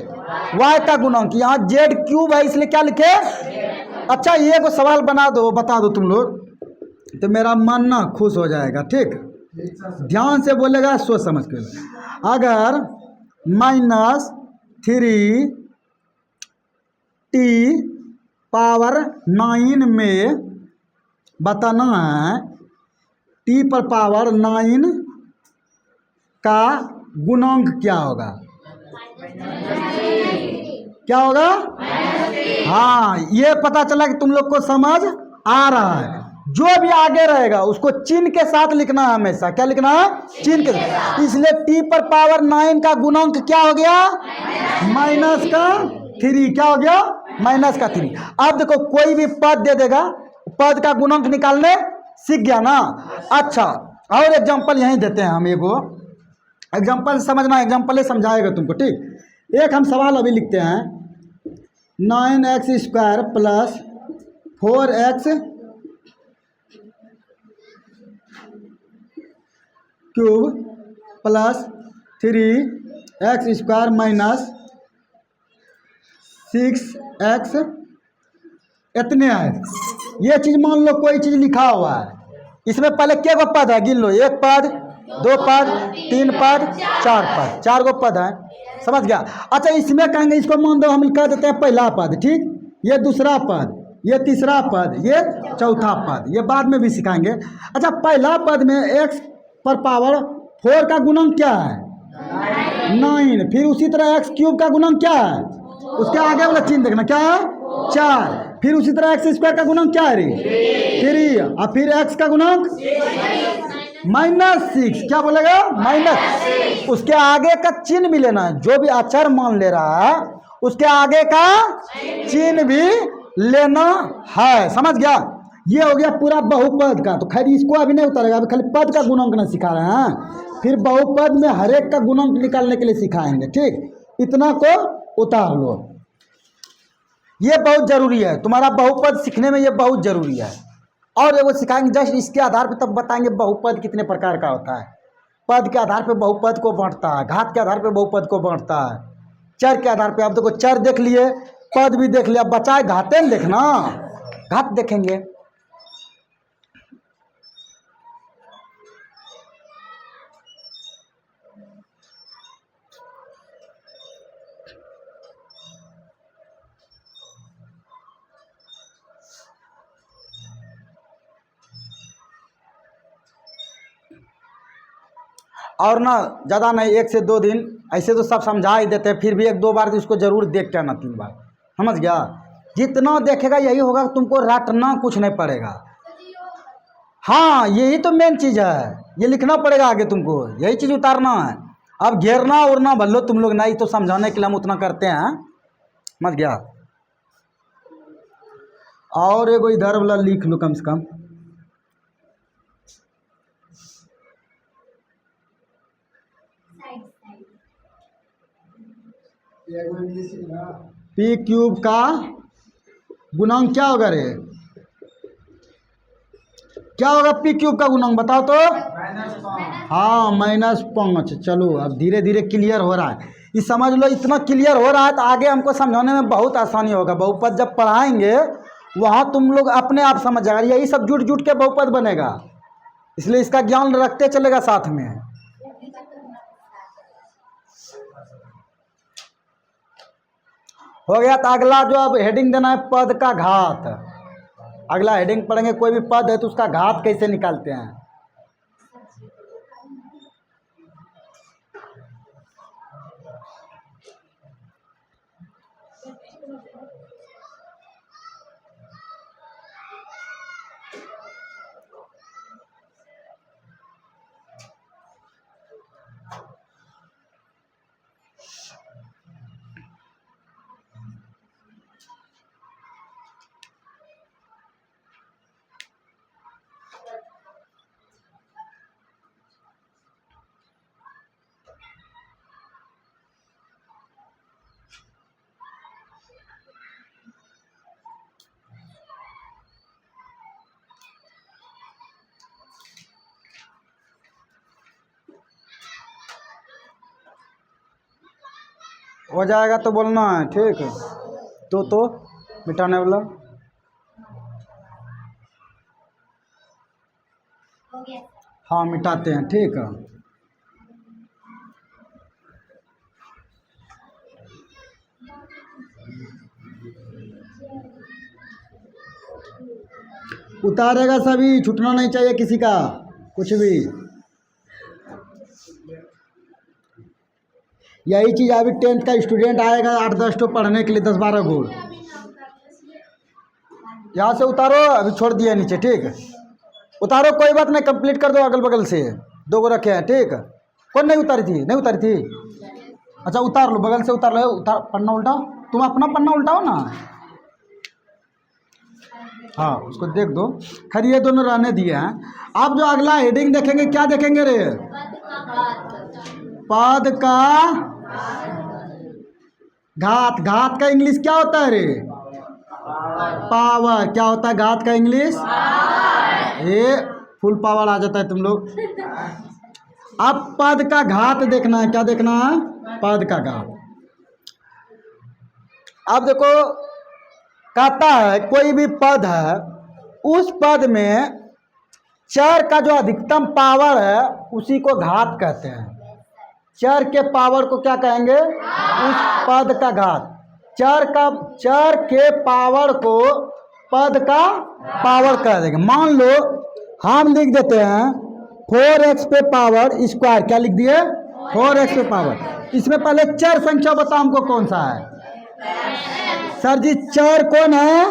वाई का गुणांक। यहाँ जेड क्यूब है, इसलिए क्या लिखे। अच्छा ये को सवाल बता दो तुम लोग, तो मेरा मन ना खुश हो जाएगा, ठीक। ध्यान से बोलेगा, सोच समझ के। अगर -3t⁻9 में बताना है t⁻9 का गुणांक क्या होगा, क्या होगा। हाँ ये पता चला कि तुम लोग को समझ आ रहा है। जो भी आगे रहेगा उसको चिन्ह के साथ लिखना है हमेशा। क्या लिखना है, चिन्ह के साथ। इसलिए t⁻9 का गुणांक क्या हो गया, -3। क्या हो गया, -3। अब देखो कोई भी पद दे देगा, पद का गुणांक निकालने सीख गया ना। अच्छा और एग्जांपल यहीं देते हैं हम, एगो एग्जांपल समझना, एग्जांपल समझाएगा तुमको, ठीक। एक हम सवाल अभी लिखते हैं, 9x² + 4x³ + 3x² - 6x इतने है। ये चीज़ मान लो कोई चीज़ लिखा हुआ है, इसमें पहले क्या गो पद है, गिन लो, 1 पद, 2 पद, 3 पद, 4 पद, 4 गो पद है, समझ गया। अच्छा इसमें कहेंगे, इसको मान दो हम कह देते हैं पहला पद, ठीक, ये दूसरा पद, ये तीसरा पद, ये चौथा पद, ये बाद में भी सिखाएंगे। अच्छा पहला पद में x⁻4 का गुणांक क्या है, 9। फिर उसी तरह x³ का गुणांक क्या है, उसके आगे वाला चिन्ह देखना, क्या है, 4। फिर उसी तरह x² का गुणांक क्या है रे, 3। और फिर x का गुणांक -6। क्या बोलेगा, -। उसके आगे का चिन्ह भी लेना है, जो भी अक्षर मान ले रहा है उसके आगे का चिन्ह भी लेना है, समझ गया। ये हो गया पूरा बहुपद का। तो खैर इसको अभी नहीं उतारेगा, अभी खाली पद का गुणांक नहीं सिखा रहे हैं, फिर बहुपद में हर एक का गुणांक निकालने के लिए सिखाएंगे, ठीक। इतना को उतार लो, ये बहुत जरूरी है, तुम्हारा बहुपद सीखने में ये बहुत जरूरी है। और वो सिखाएंगे जस्ट इसके आधार पर, तब बताएंगे बहुपद कितने प्रकार का होता है। पद के आधार पर बहुपद को बांटता है, घात के आधार पर बहुपद को बांटता है, चर के आधार पर। अब देखो चर देख लिए, पद भी देख लिया, बचाए घाते में देखना, घात देखेंगे। और ना ज़्यादा नहीं, 1 से 2 दिन ऐसे तो सब समझा ही देते हैं, फिर भी 1-2 बार तो उसको ज़रूर देख के आना, 3 बार, समझ गया। जितना देखेगा यही होगा, तुमको रटना कुछ नहीं पड़ेगा। हाँ यही तो मेन चीज़ है, ये लिखना पड़ेगा आगे तुमको, यही चीज़ उतारना है। अब घेरना उड़ना भल्लो तुम लोग नहीं, तो समझाने के लिए हम उतना करते हैं, समझ गया। और एगो इधर वाला लिख लो कम से कम, p³ का गुणांक क्या होगा रे, क्या होगा p³ का गुणांक बताओ तो। हाँ -5। चलो अब धीरे धीरे क्लियर हो रहा है, ये समझ लो। इतना क्लियर हो रहा है तो आगे हमको समझाने में बहुत आसानी होगा। बहुपद जब पढ़ाएंगे वहाँ तुम लोग अपने आप समझ जाएगा, यही सब जुट जुट के बहुपद बनेगा। इसलिए इसका ज्ञान रखते चलेगा साथ में। हो गया। तो अगला जो अब हेडिंग देना है, पद का घात। अगला हेडिंग पढ़ेंगे, कोई भी पद है तो उसका घात कैसे निकालते हैं। हो जाएगा तो बोलना है, ठीक है। तो मिटाने वाला हाँ मिटाते हैं, ठीक है। उतारेगा सभी, छूटना नहीं चाहिए किसी का कुछ भी। यही चीज़ अभी 10th का स्टूडेंट आएगा 8-10 तो पढ़ने के लिए, 10-12 घूर यहाँ से उतारो, अभी छोड़ दिया नीचे, ठीक है। उतारो, कोई बात नहीं, कंप्लीट कर दो। अगल बगल से 2 को रखे हैं, ठीक है। कौन नहीं उतारी थी? नहीं उतारी थी, अच्छा उतार लो, बगल से उतार लो। उतार, पन्ना उल्टाओ, तुम अपना पन्ना उल्टाओ ना। हाँ उसको देख दो। खैर ये दोनों रहने दिए हैं। आप जो अगला हेडिंग देखेंगे, क्या देखेंगे रे? पद का घात। घात का इंग्लिश क्या होता है रे? पावर। क्या होता है घात का इंग्लिश? ये फुल पावर आ जाता है तुम लोग। अब पद का घात देखना है। क्या देखना है? पद का घात। अब देखो, कहता है कोई भी पद है, उस पद में चर का जो अधिकतम पावर है उसी को घात कहते हैं। चर के पावर को क्या कहेंगे? उस पद का घात। चर के पावर को पद का पावर कह देंगे। मान लो हम लिख देते हैं 4x पे पावर स्क्वायर। क्या लिख दिए? 4x पे पावर। इसमें पहले चर संख्या बताओ हमको कौन सा है? सर जी चर कौन है?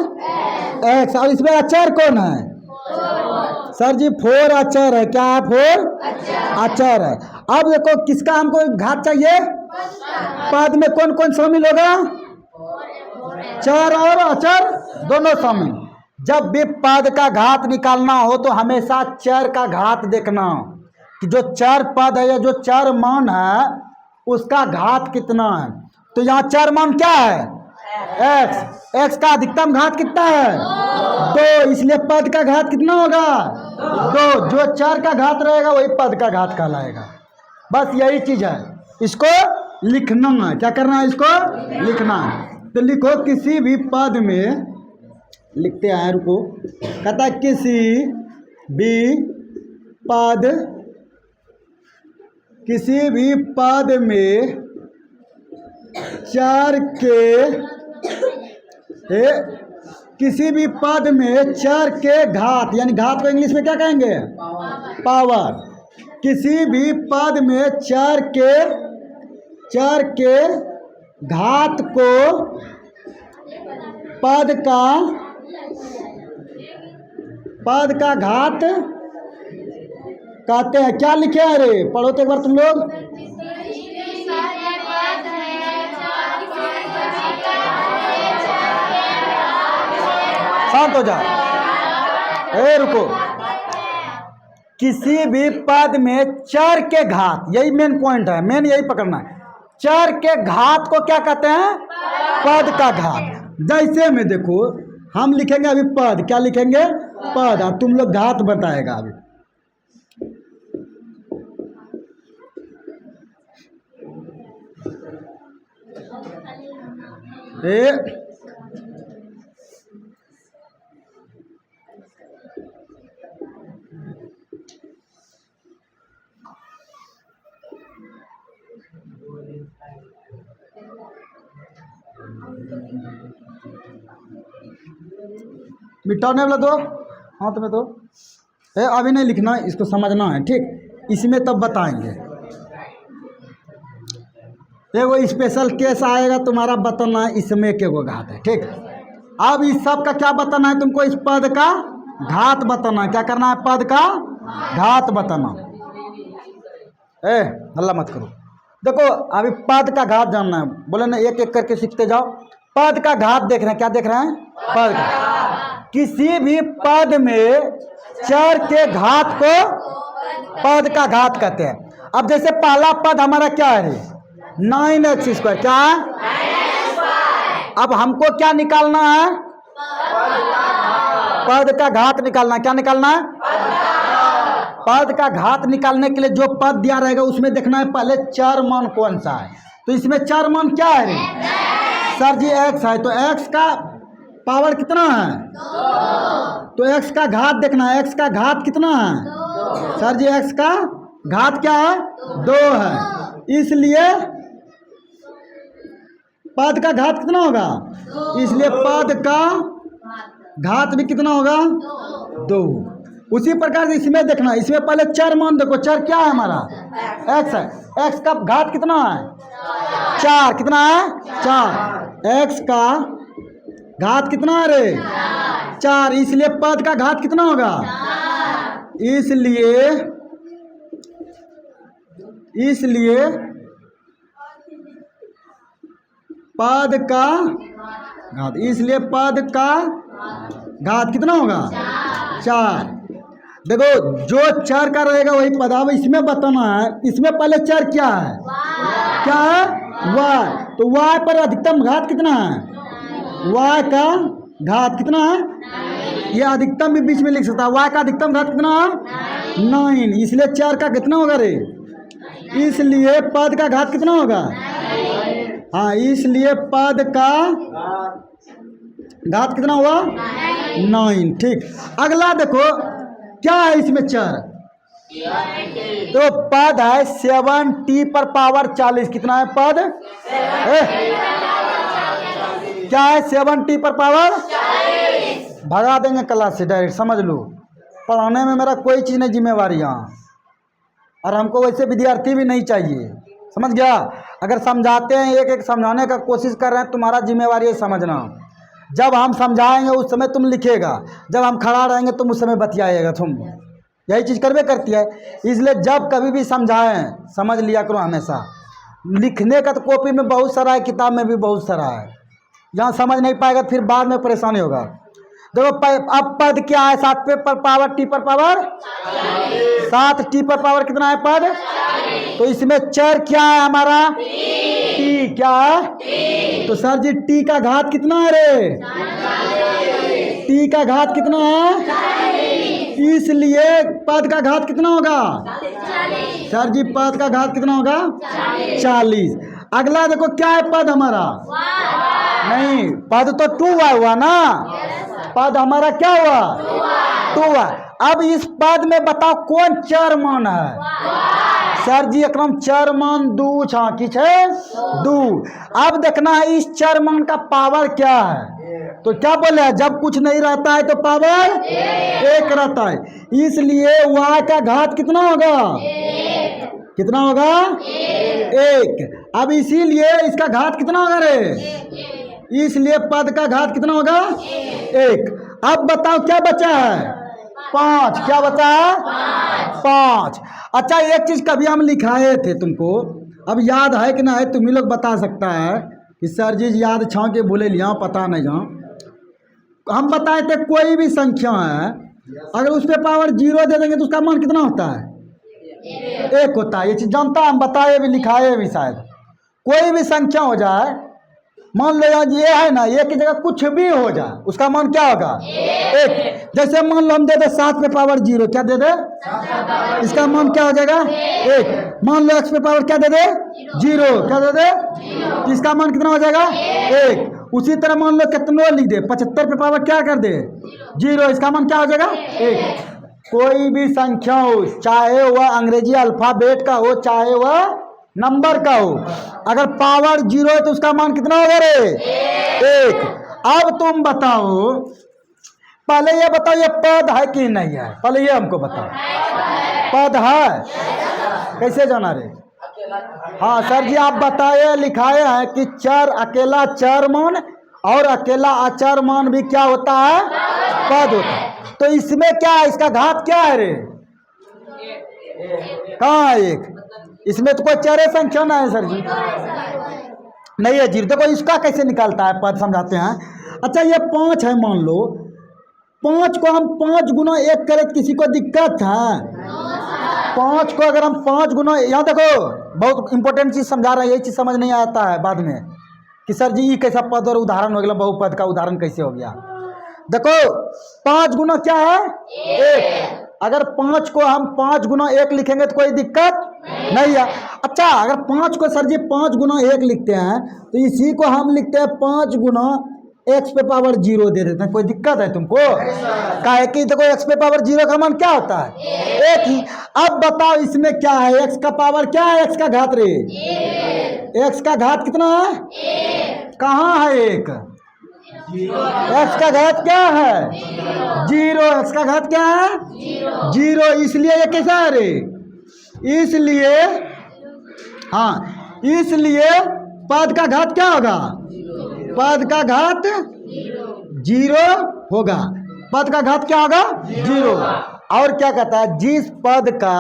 x। और इसमें अचर कौन है? सर जी 4 अचर है। क्या है? 4 अचर है। अब देखो किसका हमको घात चाहिए? पद में कौन कौन शामिल होगा? चर और अचर दोनों शामिल। जब भी पद का घात निकालना हो तो हमेशा चर का घात देखना, कि जो चर पद है या जो चर मान है उसका घात कितना है। तो यहाँ चर मान क्या है? x। x का अधिकतम घात कितना है? 2। इसलिए पद का घात कितना होगा? 2। जो चर का घात रहेगा वही पद का घात कहलाएगा। बस यही चीज है, इसको लिखना है। क्या करना है? इसको लिखना है। तो लिखो, किसी भी पद में, लिखते हैं, रुको। कहता है किसी भी पद में चर के घात, यानी घात को इंग्लिश में क्या कहेंगे? पावर। किसी भी पद में चर के घात को पद का घात कहते हैं। क्या लिखे हैं रे? पढ़ो तो एक बार तुम लोग। शांत हो जा, रुको। किसी भी पद में चर के घात, यही मेन पॉइंट है, मेन यही पकड़ना है। चर के घात को क्या कहते हैं? पद का घात। जैसे में देखो, हम लिखेंगे अभी पद। क्या लिखेंगे? पद। और तुम लोग घात बताएगा अभी। मिटाने वाला दो हाथ में तो अभी नहीं लिखना, इसको समझना है ठीक, इसमें तब बताएंगे। वो स्पेशल केस आएगा तुम्हारा, बताना है इसमें के वो घात है ठीक। अब इस सब का क्या बताना है तुमको, इस पद का घात बताना है। क्या करना है, पद का घात बताना। हल्ला मत करो। देखो अभी पद का घात जानना है, बोले ना एक एक करके सीखते जाओ। पद का घात देख रहे हैं, क्या देख रहे हैं, पद का। किसी भी पद में चर के घात को पद का घात कहते हैं। अब जैसे पहला पद हमारा क्या है, 9x², क्या है, अब हमको क्या निकालना है, पद का घात निकालना। क्या निकालना है, पद का घात निकालने के लिए जो पद दिया रहेगा उसमें देखना है पहले चर मान कौन सा है। तो इसमें चर मान क्या है रे सर जी, x है, तो x का पावर कितना है, तो x का घात देखना है। x का घात कितना है सर जी, x का घात क्या है, 2 है। इसलिए पद का घात कितना होगा, इसलिए पद का घात भी कितना होगा, 2। उसी प्रकार से इसमें देखना, इसमें पहले चर मान देखो, चर क्या है हमारा, x है। x का घात कितना है, 4, कितना है, 4। x का घात कितना है रे, 4, इसलिए पद का घात कितना होगा, इसलिए पद का घात, इसलिए पद का घात कितना होगा, 4। देखो जो चर का रहेगा वही पद। अब इसमें बताना है, इसमें पहले चर क्या है, क्या है, y। तो y पर अधिकतम घात कितना है, y का घात कितना है, ये अधिकतम भी बीच में लिख सकता है। y का अधिकतम घात कितना है, 9, इसलिए 4 का कितना होगा रे, इसलिए पद का घात कितना होगा, हाँ, इसलिए पद का घात कितना हुआ, 9 ठीक। अगला देखो क्या है इसमें चर, तो पद है 7t पर पावर 40, कितना है पद, क्या है 7t पर पावर 40। भगा देंगे क्लास से डायरेक्ट, समझ लो। पढ़ाने में मेरा कोई चीज़ नहीं जिम्मेवारी यहाँ, और हमको वैसे विद्यार्थी भी नहीं चाहिए, समझ गया। अगर समझाते हैं एक एक समझाने का कोशिश कर रहे हैं, तुम्हारा जिम्मेवारी है समझना। जब हम समझाएंगे उस समय तुम लिखेगा, जब हम खड़ा रहेंगे तुम उस समय बतियाएगा, तुम यही चीज़ करवे करती है। इसलिए जब कभी भी समझाएं समझ लिया करो हमेशा। लिखने का तो कॉपी में बहुत सारा है, किताब में भी बहुत सारा है, यहाँ समझ नहीं पाएगा फिर बाद में परेशानी होगा। देखो अब पद क्या है, 7 पर पावर t पर पावर 7t पर पावर कितना है पद, तो इसमें चर क्या है हमारा, t, क्या है, तो सर जी t का घात कितना है रे, t का घात कितना है, इसलिए पद का घात कितना होगा, सर जी पद का घात कितना होगा, 40। अगला देखो क्या है पद हमारा, नहीं पद तो 2y हुआ ना, पद हमारा क्या हुआ, 2y। अब इस पद में बताओ कौन चर मान है, सर जी एकदम चर मान 2 छा कि 2। अब देखना है इस चर मान का पावर क्या है, तो क्या बोले हैं, जब कुछ नहीं रहता है तो पावर 1 रहता है, इसलिए y का घात कितना होगा, कितना होगा, 1। अब इसीलिए इसका घात कितना होगा रे, इसलिए पद का घात कितना होगा, 1। अब बताओ क्या बचा है, 5, क्या बचा है, 5। अच्छा एक चीज कभी हम लिखाए थे तुमको, अब याद है कि ना है, तुम ही लोग बता सकता है कि सर जी याद छा के भूले लिया, पता नहीं जहाँ हम बताए थे कोई भी संख्या है अगर उस पर पावर 0 दे देंगे तो उसका मान कितना होता है, 1 होता है। ये चीज जानता, हम बताए भी लिखाए भी शायद। कोई भी संख्या हो जाए, मान लो ये है ना, ये की जगह कुछ भी हो जाए उसका मान क्या होगा, 1। जैसे मान लो हम दे दे 7 पे पावर 0, क्या दे दे, इसका मान क्या हो जाएगा, 1। मान लो x पे पावर क्या दे दे, 0, क्या दे दे, तो इसका मान कितना हो जाएगा, 1। उसी तरह मान लो कितना लिख दे, 75 पे पावर क्या कर दे, 0, इसका मान क्या हो जाएगा, 1। कोई भी संख्या हो, चाहे वह अंग्रेजी अल्फाबेट का हो, चाहे वह नंबर का हो, अगर पावर 0 है तो उसका मान कितना होगा रे, अब तुम बताओ, पहले ये बताओ ये पद है कि नहीं है, पहले ये हमको बताओ। पद है, कैसे जाना रे? हाँ सर जी, आप बताए लिखाए हैं कि चर अकेला चर मान और अकेला अचर मान भी क्या होता है? पद होता है। तो इसमें क्या है, इसका घात क्या है रे? कहाँ है एक? इसमें तो कोई चरे संख्या ना है सर जी, नहीं है जीरो। देखो इसका कैसे निकालता है पद, समझाते हैं। अच्छा ये 5 है, मान लो 5 को हम 5 गुना 1 करें तो किसी को दिक्कत है? 5 को अगर हम 5 गुना, यहाँ देखो बहुत इंपॉर्टेंट चीज़ समझा रहे हैं, यही चीज़ समझ नहीं आता है बाद में कि सर जी ये कैसा पद और उदाहरण हो गया, बहुपद का उदाहरण कैसे हो गया। देखो 5 गुना क्या है? 1। अगर 5 को हम 5 गुना 1 लिखेंगे तो कोई दिक्कत नहीं है। अच्छा अगर 5 को सर जी 5 गुना 1 लिखते हैं तो इसी को हम लिखते हैं 5 गुना x पे पावर 0 दे देते हैं, कोई दिक्कत है तुमको? काहे कि देखो x पे पावर 0 का मान क्या होता है? 1 ही। अब बताओ इसमें क्या है, x का पावर क्या है? x का घात रे, x का घात कितना है? कहाँ है 1? x का घात क्या है? 0। x का घात क्या है? 0। इसलिए ये कैसा है रे? इसलिए हाँ, इसलिए पद का घात क्या होगा? पद का घात 0 होगा। पद का घात क्या होगा? 0। और क्या कहता है? जिस पद का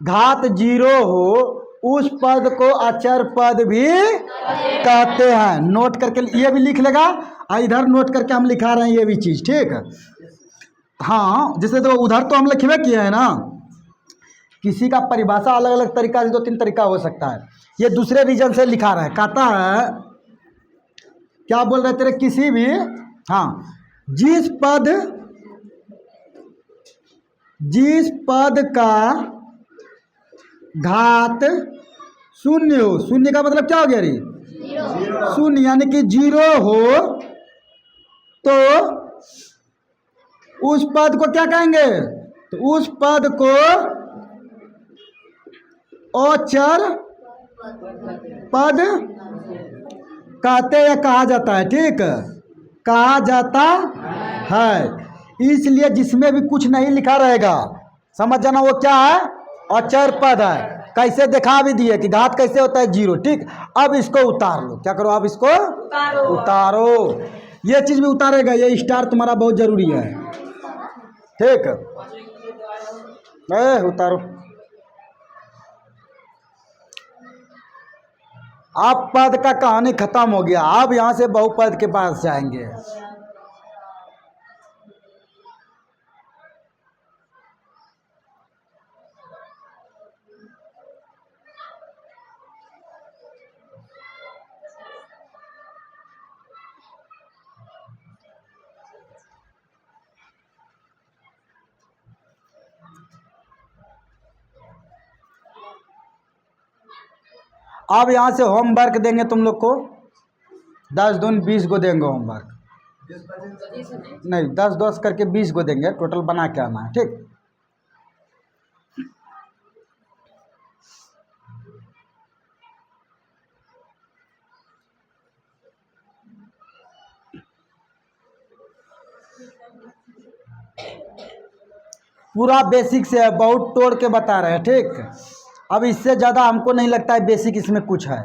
घात 0 हो उस पद को अचर पद भी कहते हैं। नोट करके ये भी लिख लेगा, और इधर नोट करके हम लिखा रहे हैं ये भी चीज़, ठीक है? हाँ, जैसे तो उधर तो हम लिखे किए हैं ना, किसी का परिभाषा अलग अलग तरीका से 2-3 तरीका हो सकता है। ये दूसरे रीजन से लिखा रहा है, कहता है क्या बोल रहे तेरे, किसी भी हाँ जिस पद का घात 0 हो, 0 का मतलब क्या हो गया रे? 0 यानी कि 0 हो तो उस पद को क्या कहेंगे? तो उस पद को अचर पद कहते या कहा जाता है, ठीक, कहा जाता है। इसलिए जिसमें भी कुछ नहीं लिखा रहेगा समझ जाना वो क्या है? अचर पद है। कैसे दिखा भी दिए कि घात कैसे होता है? 0, ठीक। अब इसको उतार लो, क्या करो? अब इसको उतारो। ये चीज भी उतारेगा, ये स्टार तुम्हारा बहुत जरूरी है, ठीक। उतारो। अब पद का कहानी खत्म हो गया। अब यहाँ से बहुपद के पास जाएंगे। अब यहाँ से होमवर्क देंगे तुम लोग को, 10 दून 20 को देंगे होमवर्क। नहीं, 10-10 करके 20 को देंगे, टोटल बना के आना है, ठीक। पूरा बेसिक से है, बहुत तोड़ के बता रहे हैं, ठीक। अब इससे ज़्यादा हमको नहीं लगता है बेसिक इसमें कुछ है।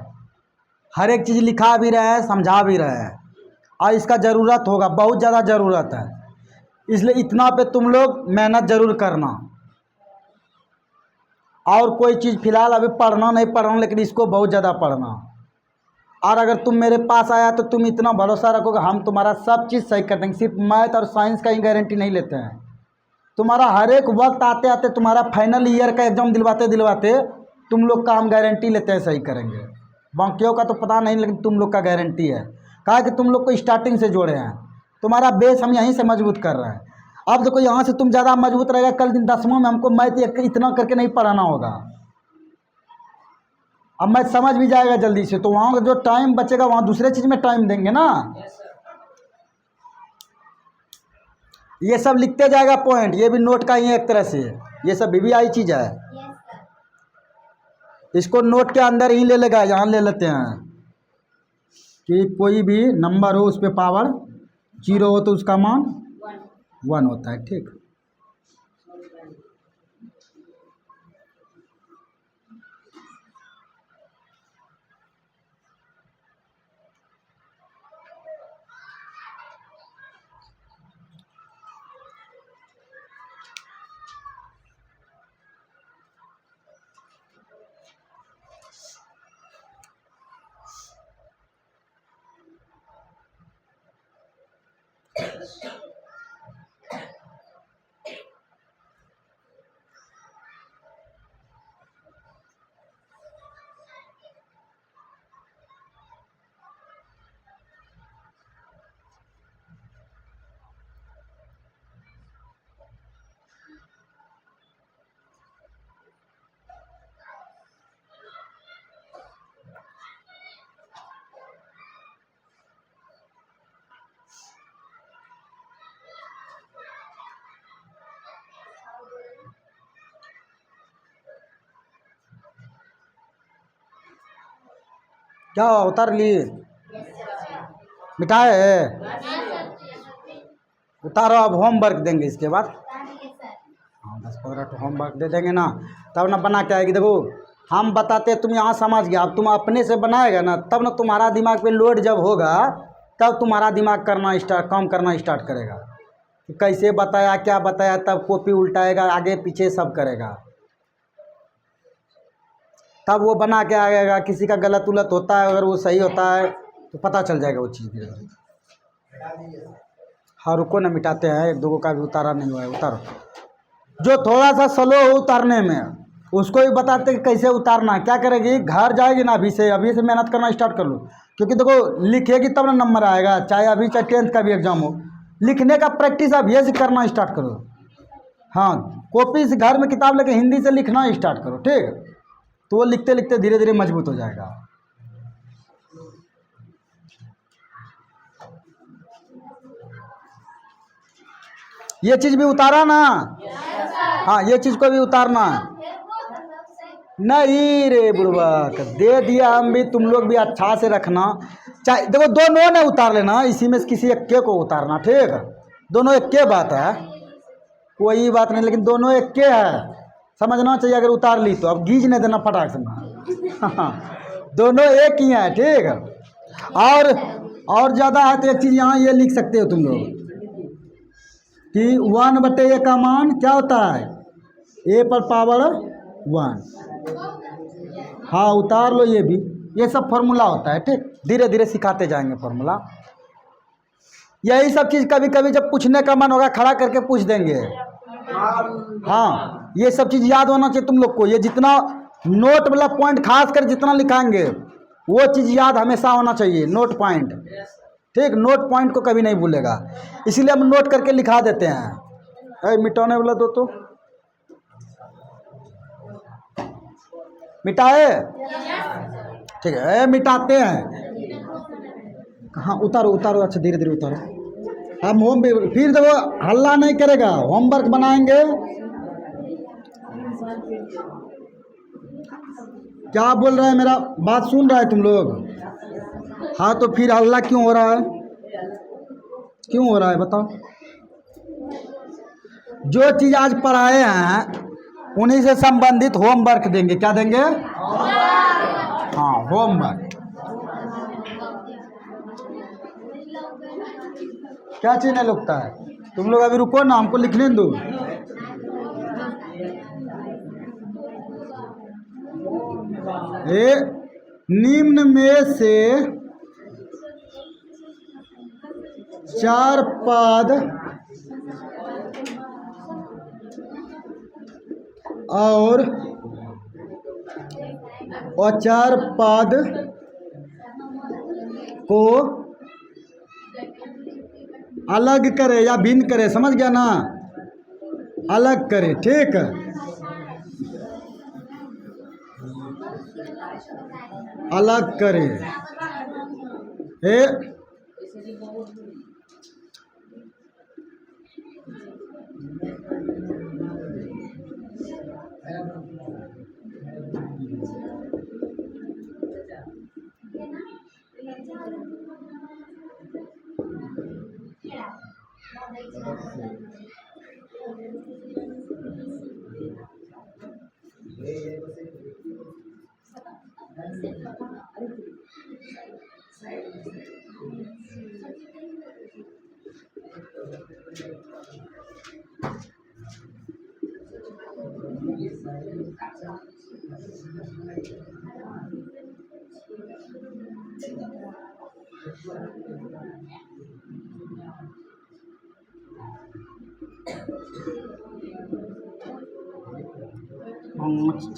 हर एक चीज़ लिखा भी रहे हैं, समझा भी रहे हैं, और इसका ज़रूरत होगा, बहुत ज़्यादा ज़रूरत है। इसलिए इतना पे तुम लोग मेहनत ज़रूर करना। और कोई चीज़ फ़िलहाल अभी पढ़ना नहीं पढ़ना, लेकिन इसको बहुत ज़्यादा पढ़ना। और अगर तुम मेरे पास आया तो तुम इतना भरोसा रखोगे हम तुम्हारा सब चीज़ सही कर देंगे। सिर्फ मैथ और साइंस का ही गारंटी नहीं लेते हैं, तुम्हारा हर एक वक्त आते आते तुम्हारा फाइनल ईयर का एग्ज़ाम दिलवाते तुम लोग का हम गारंटी लेते हैं सही करेंगे। बाकियों का तो पता नहीं, लेकिन तुम लोग का गारंटी है। कहा कि तुम लोग को स्टार्टिंग से जोड़े हैं, तुम्हारा बेस हम यहीं से मजबूत कर रहे हैं। अब देखो यहाँ से तुम ज़्यादा मजबूत रहेगा, कल दिन 10वां में हमको मैथ इतना करके नहीं पढ़ाना होगा। अब मैथ समझ भी जाएगा जल्दी से, तो वहाँ जो टाइम बचेगा वहाँ दूसरे चीज़ में टाइम देंगे ना। ये सब लिखते जाएगा पॉइंट, ये भी नोट का ही है एक तरह से, ये सब भी आई चीज़ है। इसको नोट के अंदर ही ले लेगा, यहाँ ले लेते हैं कि कोई भी नंबर हो उस पर पावर जीरो हो तो उसका मान 1 होता है। ठीक, क्या उतार लिए? मिटाए है? उतारो, अब होमवर्क देंगे इसके बाद। हाँ 10-15 तो होमवर्क दे देंगे ना, तब ना बना के आएगी। देखो हम बताते तुम यहाँ समझ गया, अब तुम अपने से बनाएगा ना, तब ना तुम्हारा दिमाग पे लोड जब होगा तब तुम्हारा दिमाग काम करना स्टार्ट करेगा कि कैसे बताया, क्या बताया, तब कॉपी उल्टाएगा, आगे पीछे सब करेगा। तब वो बना के आएगा। किसी का गलत उलत होता है, अगर वो सही होता है तो पता चल जाएगा वो चीज़ धीरे धीरे। हाँ रुको ना, मिटाते हैं। एक दो का भी उतारा नहीं हुआ है, उतारो। जो थोड़ा सा स्लो हो उतारने में उसको भी बताते कि कैसे उतारना है। क्या करेगी, घर जाएगी ना, अभी से मेहनत करना स्टार्ट कर लो। क्योंकि देखो लिखेगी तब ना नंबर आएगा, चाहे अभी चाहे 10th का भी एग्जाम हो। लिखने का प्रैक्टिस अभी से करना स्टार्ट करो। हाँ कॉपी से घर में किताब लेके हिंदी से लिखना स्टार्ट करो। ठीक, तो वो लिखते लिखते धीरे धीरे मजबूत हो जाएगा। ये चीज़ भी उतारा ना? हाँ ये चीज़ को भी उतारना है। नहीं रे बुढ़वा, दे दिया हम भी, तुम लोग भी अच्छा से रखना। चाहे देखो दोनों ने उतार लेना, इसी में से किसी एक के को उतारना। ठीक, दोनों एक के बात है, कोई बात नहीं, लेकिन दोनों एक के है, समझना चाहिए। अगर उतार ली तो अब गीज नहीं देना फटाक से ना। दोनों एक ही हैं। ठीक, और ज़्यादा है तो एक चीज़ यहाँ ये लिख सकते हो तुम लोग कि 1/a का मान क्या होता है, a पर पावर 1। हाँ उतार लो ये भी, ये सब फॉर्मूला होता है। ठीक, धीरे धीरे सिखाते जाएंगे फॉर्मूला। यही सब चीज़ कभी कभी जब पूछने का मन होगा खड़ा करके पूछ देंगे। हाँ ये सब चीज़ याद होना चाहिए तुम लोग को। ये जितना नोट वाला पॉइंट खास कर जितना लिखाएंगे वो चीज़ याद हमेशा होना चाहिए, नोट पॉइंट। ठीक, नोट पॉइंट को कभी नहीं भूलेगा, इसीलिए हम नोट करके लिखा देते हैं। अरे मिटाने वाला दो तो मिटाए। ठीक है मिटाते हैं। हाँ उतारो उतारो, अच्छा धीरे धीरे उतारो। हम फिर देखो हल्ला नहीं करेगा, होमवर्क बनाएंगे। क्या बोल रहे हैं, मेरा बात सुन रहा है तुम लोग? हाँ तो फिर हल्ला क्यों हो रहा है, क्यों हो रहा है बताओ? जो चीज़ आज पढ़ाए हैं उन्हीं से संबंधित होमवर्क देंगे। क्या देंगे? हाँ होमवर्क। क्या चीज़ नहीं लगता है? तुम लोग अभी रुको ना, हमको लिखने दो। निम्न में से 4 पद और अचार पद को अलग करे या भिन्न करे। समझ गया ना? अलग करे। ठीक, अलग करे। 5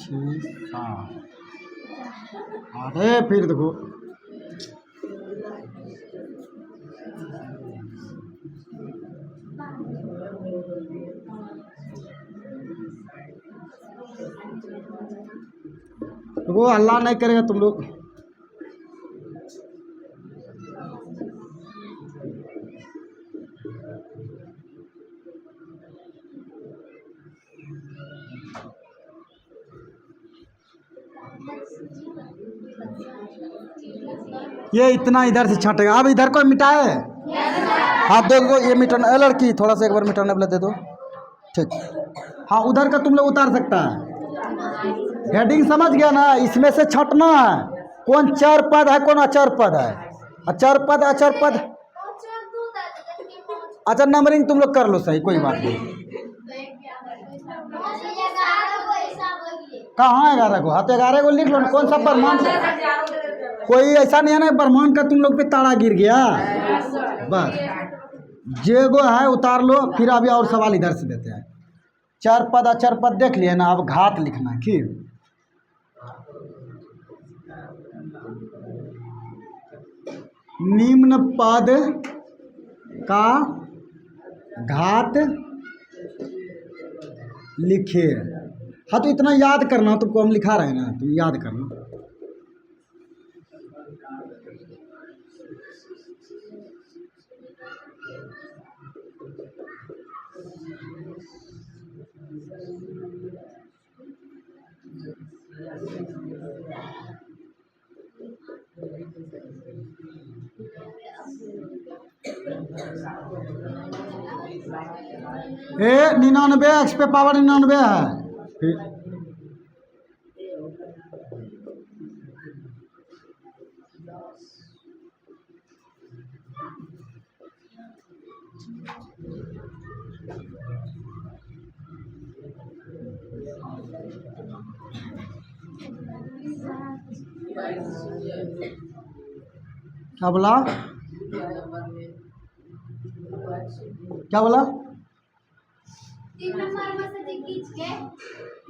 6 7 अरे फिर देखो वो अल्लाह नहीं करेगा तुम लोग। ये इतना इधर से छटेगा। अब इधर को मिटाए। हाँ दे दो ये मिटाना लड़की, थोड़ा सा एक बार मिटाने वाला दे दो। ठीक। हाँ उधर का तुम लोग उतार सकता है। हेडिंग समझ गया ना, इसमें से छटना है। कौन चर पद है कौन अचर पद है। अचर पद अचर पद। अच्छा नंबरिंग तुम लोग कर लो सही, कोई बात नहीं। कहाँ 11 को? हाँ तो 11 को लिख लो ना। कौन सा ब्रह्मांड, कोई ऐसा नहीं है ना ब्रह्मांड का तुम लोग पे ताड़ा गिर गया। बस जेगो है उतार लो। फिर अभी और सवाल इधर से देते हैं। चर पद अचर पद देख लिए ना, अब घात लिखना है। फिर निम्न पद का घात लिखे। हाँ तो इतना याद करना, तुमको हम लिखा रहे हैं ना, तुम याद करना। ए 99 x पे पावर 99 है। क्या बोला क्या बोला?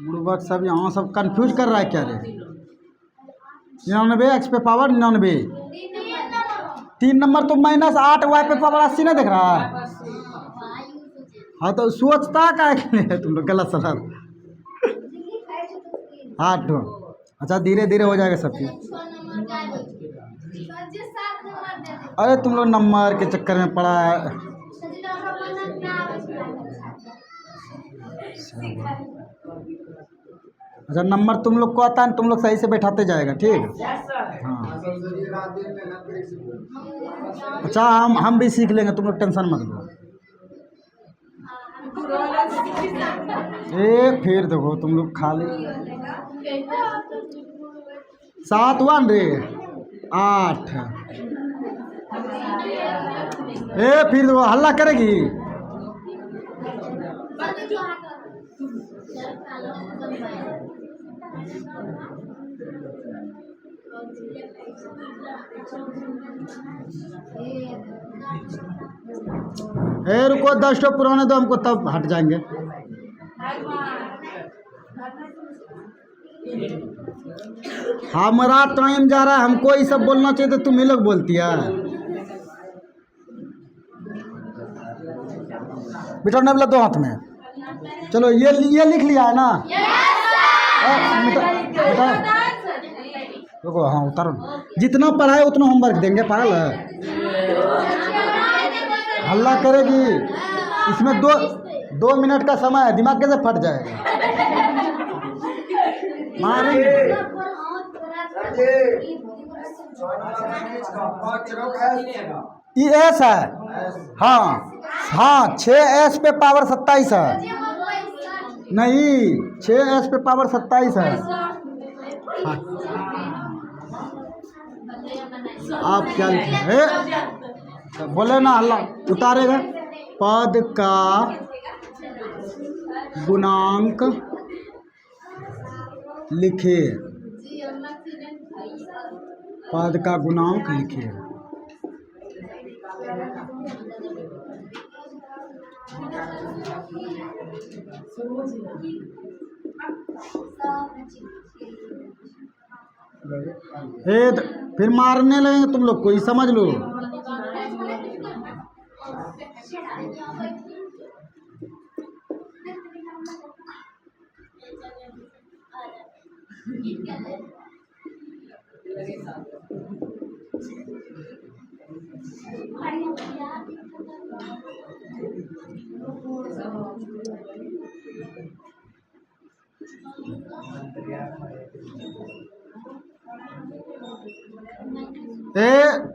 बुड़बक सब यहाँ सब कंफ्यूज कर रहा है क्या रे? 99 x पे पावर 99। 3 नंबर तो -8 y पे पावर 80 नहीं देख रहा है? हाँ तो सोचता क्या है तुम लोग गलत सलत। 8। अच्छा धीरे धीरे हो जाएगा सब चीज। अरे तुम लोग नंबर के चक्कर में पड़ा है। अच्छा नंबर तुम लोग को आता है, तुम लोग सही से बैठाते जाएगा। ठीक। हाँ अच्छा हम भी सीख लेंगे, तुम लोग टेंशन मत लो। फिर देखो तुम लोग खाली 7 1 रे 8। फिर देखो हल्ला करेगी। रुको 10 तो पुराने दो हमको, तब हट जाएंगे। हमारा टाइम जा रहा है, हमको ये सब बोलना चाहिए तो तुम ही लोग बोलती है। बिठाने वाला 2 हाथ में। चलो ये लिख लिया है ना? बेटा देखो हाँ उतारो। जितना पढ़ाए उतना होमवर्क देंगे, पागल है। हल्ला करेगी। इसमें 2 मिनट का समय है, दिमाग कैसे फट जाएगा। मारेंगे। ई एस है। हाँ हाँ, 6s पे पावर 27 है। नहीं, 6s पे पावर 27 है। हाँ, आप क्या लिखे तो बोले ना, हल्ला उतारेगा। पद का गुणांक लिखिए। पद का गुणांक लिखिए। फिर मारने लगेंगे तुम लोग को, ये समझ लो।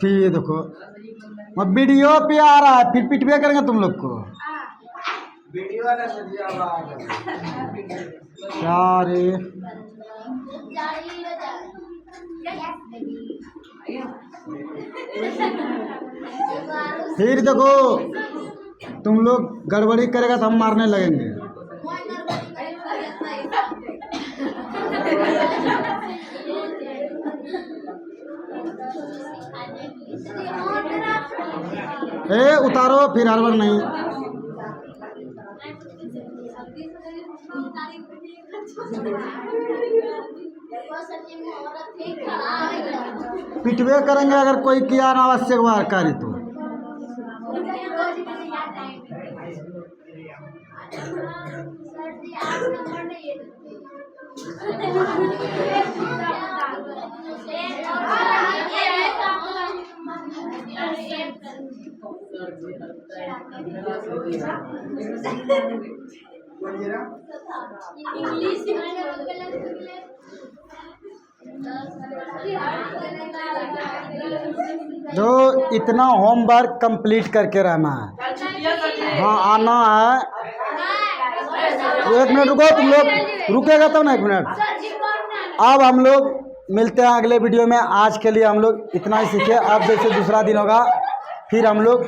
फिर देखो, अब वीडियो पे आ रहा है, फिर पिटवे करेंगे तुम लोग को। क्या रे, फिर देखो तुम लोग गड़बड़ी करेगा तो हम मारने लगेंगे। उतारो, फिर हड़बड़ नहीं। पिटवे करेंगे अगर कोई किया अनावश्यक वार कार्य तो। जो इतना होमवर्क कंप्लीट करके रहना है। हाँ, आना है। 1 मिनट रुको, तुम लोग रुकेगा तब ना, 1 मिनट। अब हम लोग मिलते हैं अगले वीडियो में। आज के लिए हम लोग इतना ही सीखे। अब जैसे दूसरा दिन होगा, फिर हम लोग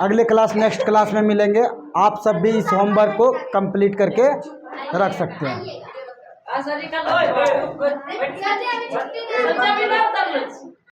अगले क्लास, नेक्स्ट क्लास में मिलेंगे। आप सब भी इस होमवर्क को कंप्लीट करके रख सकते हैं।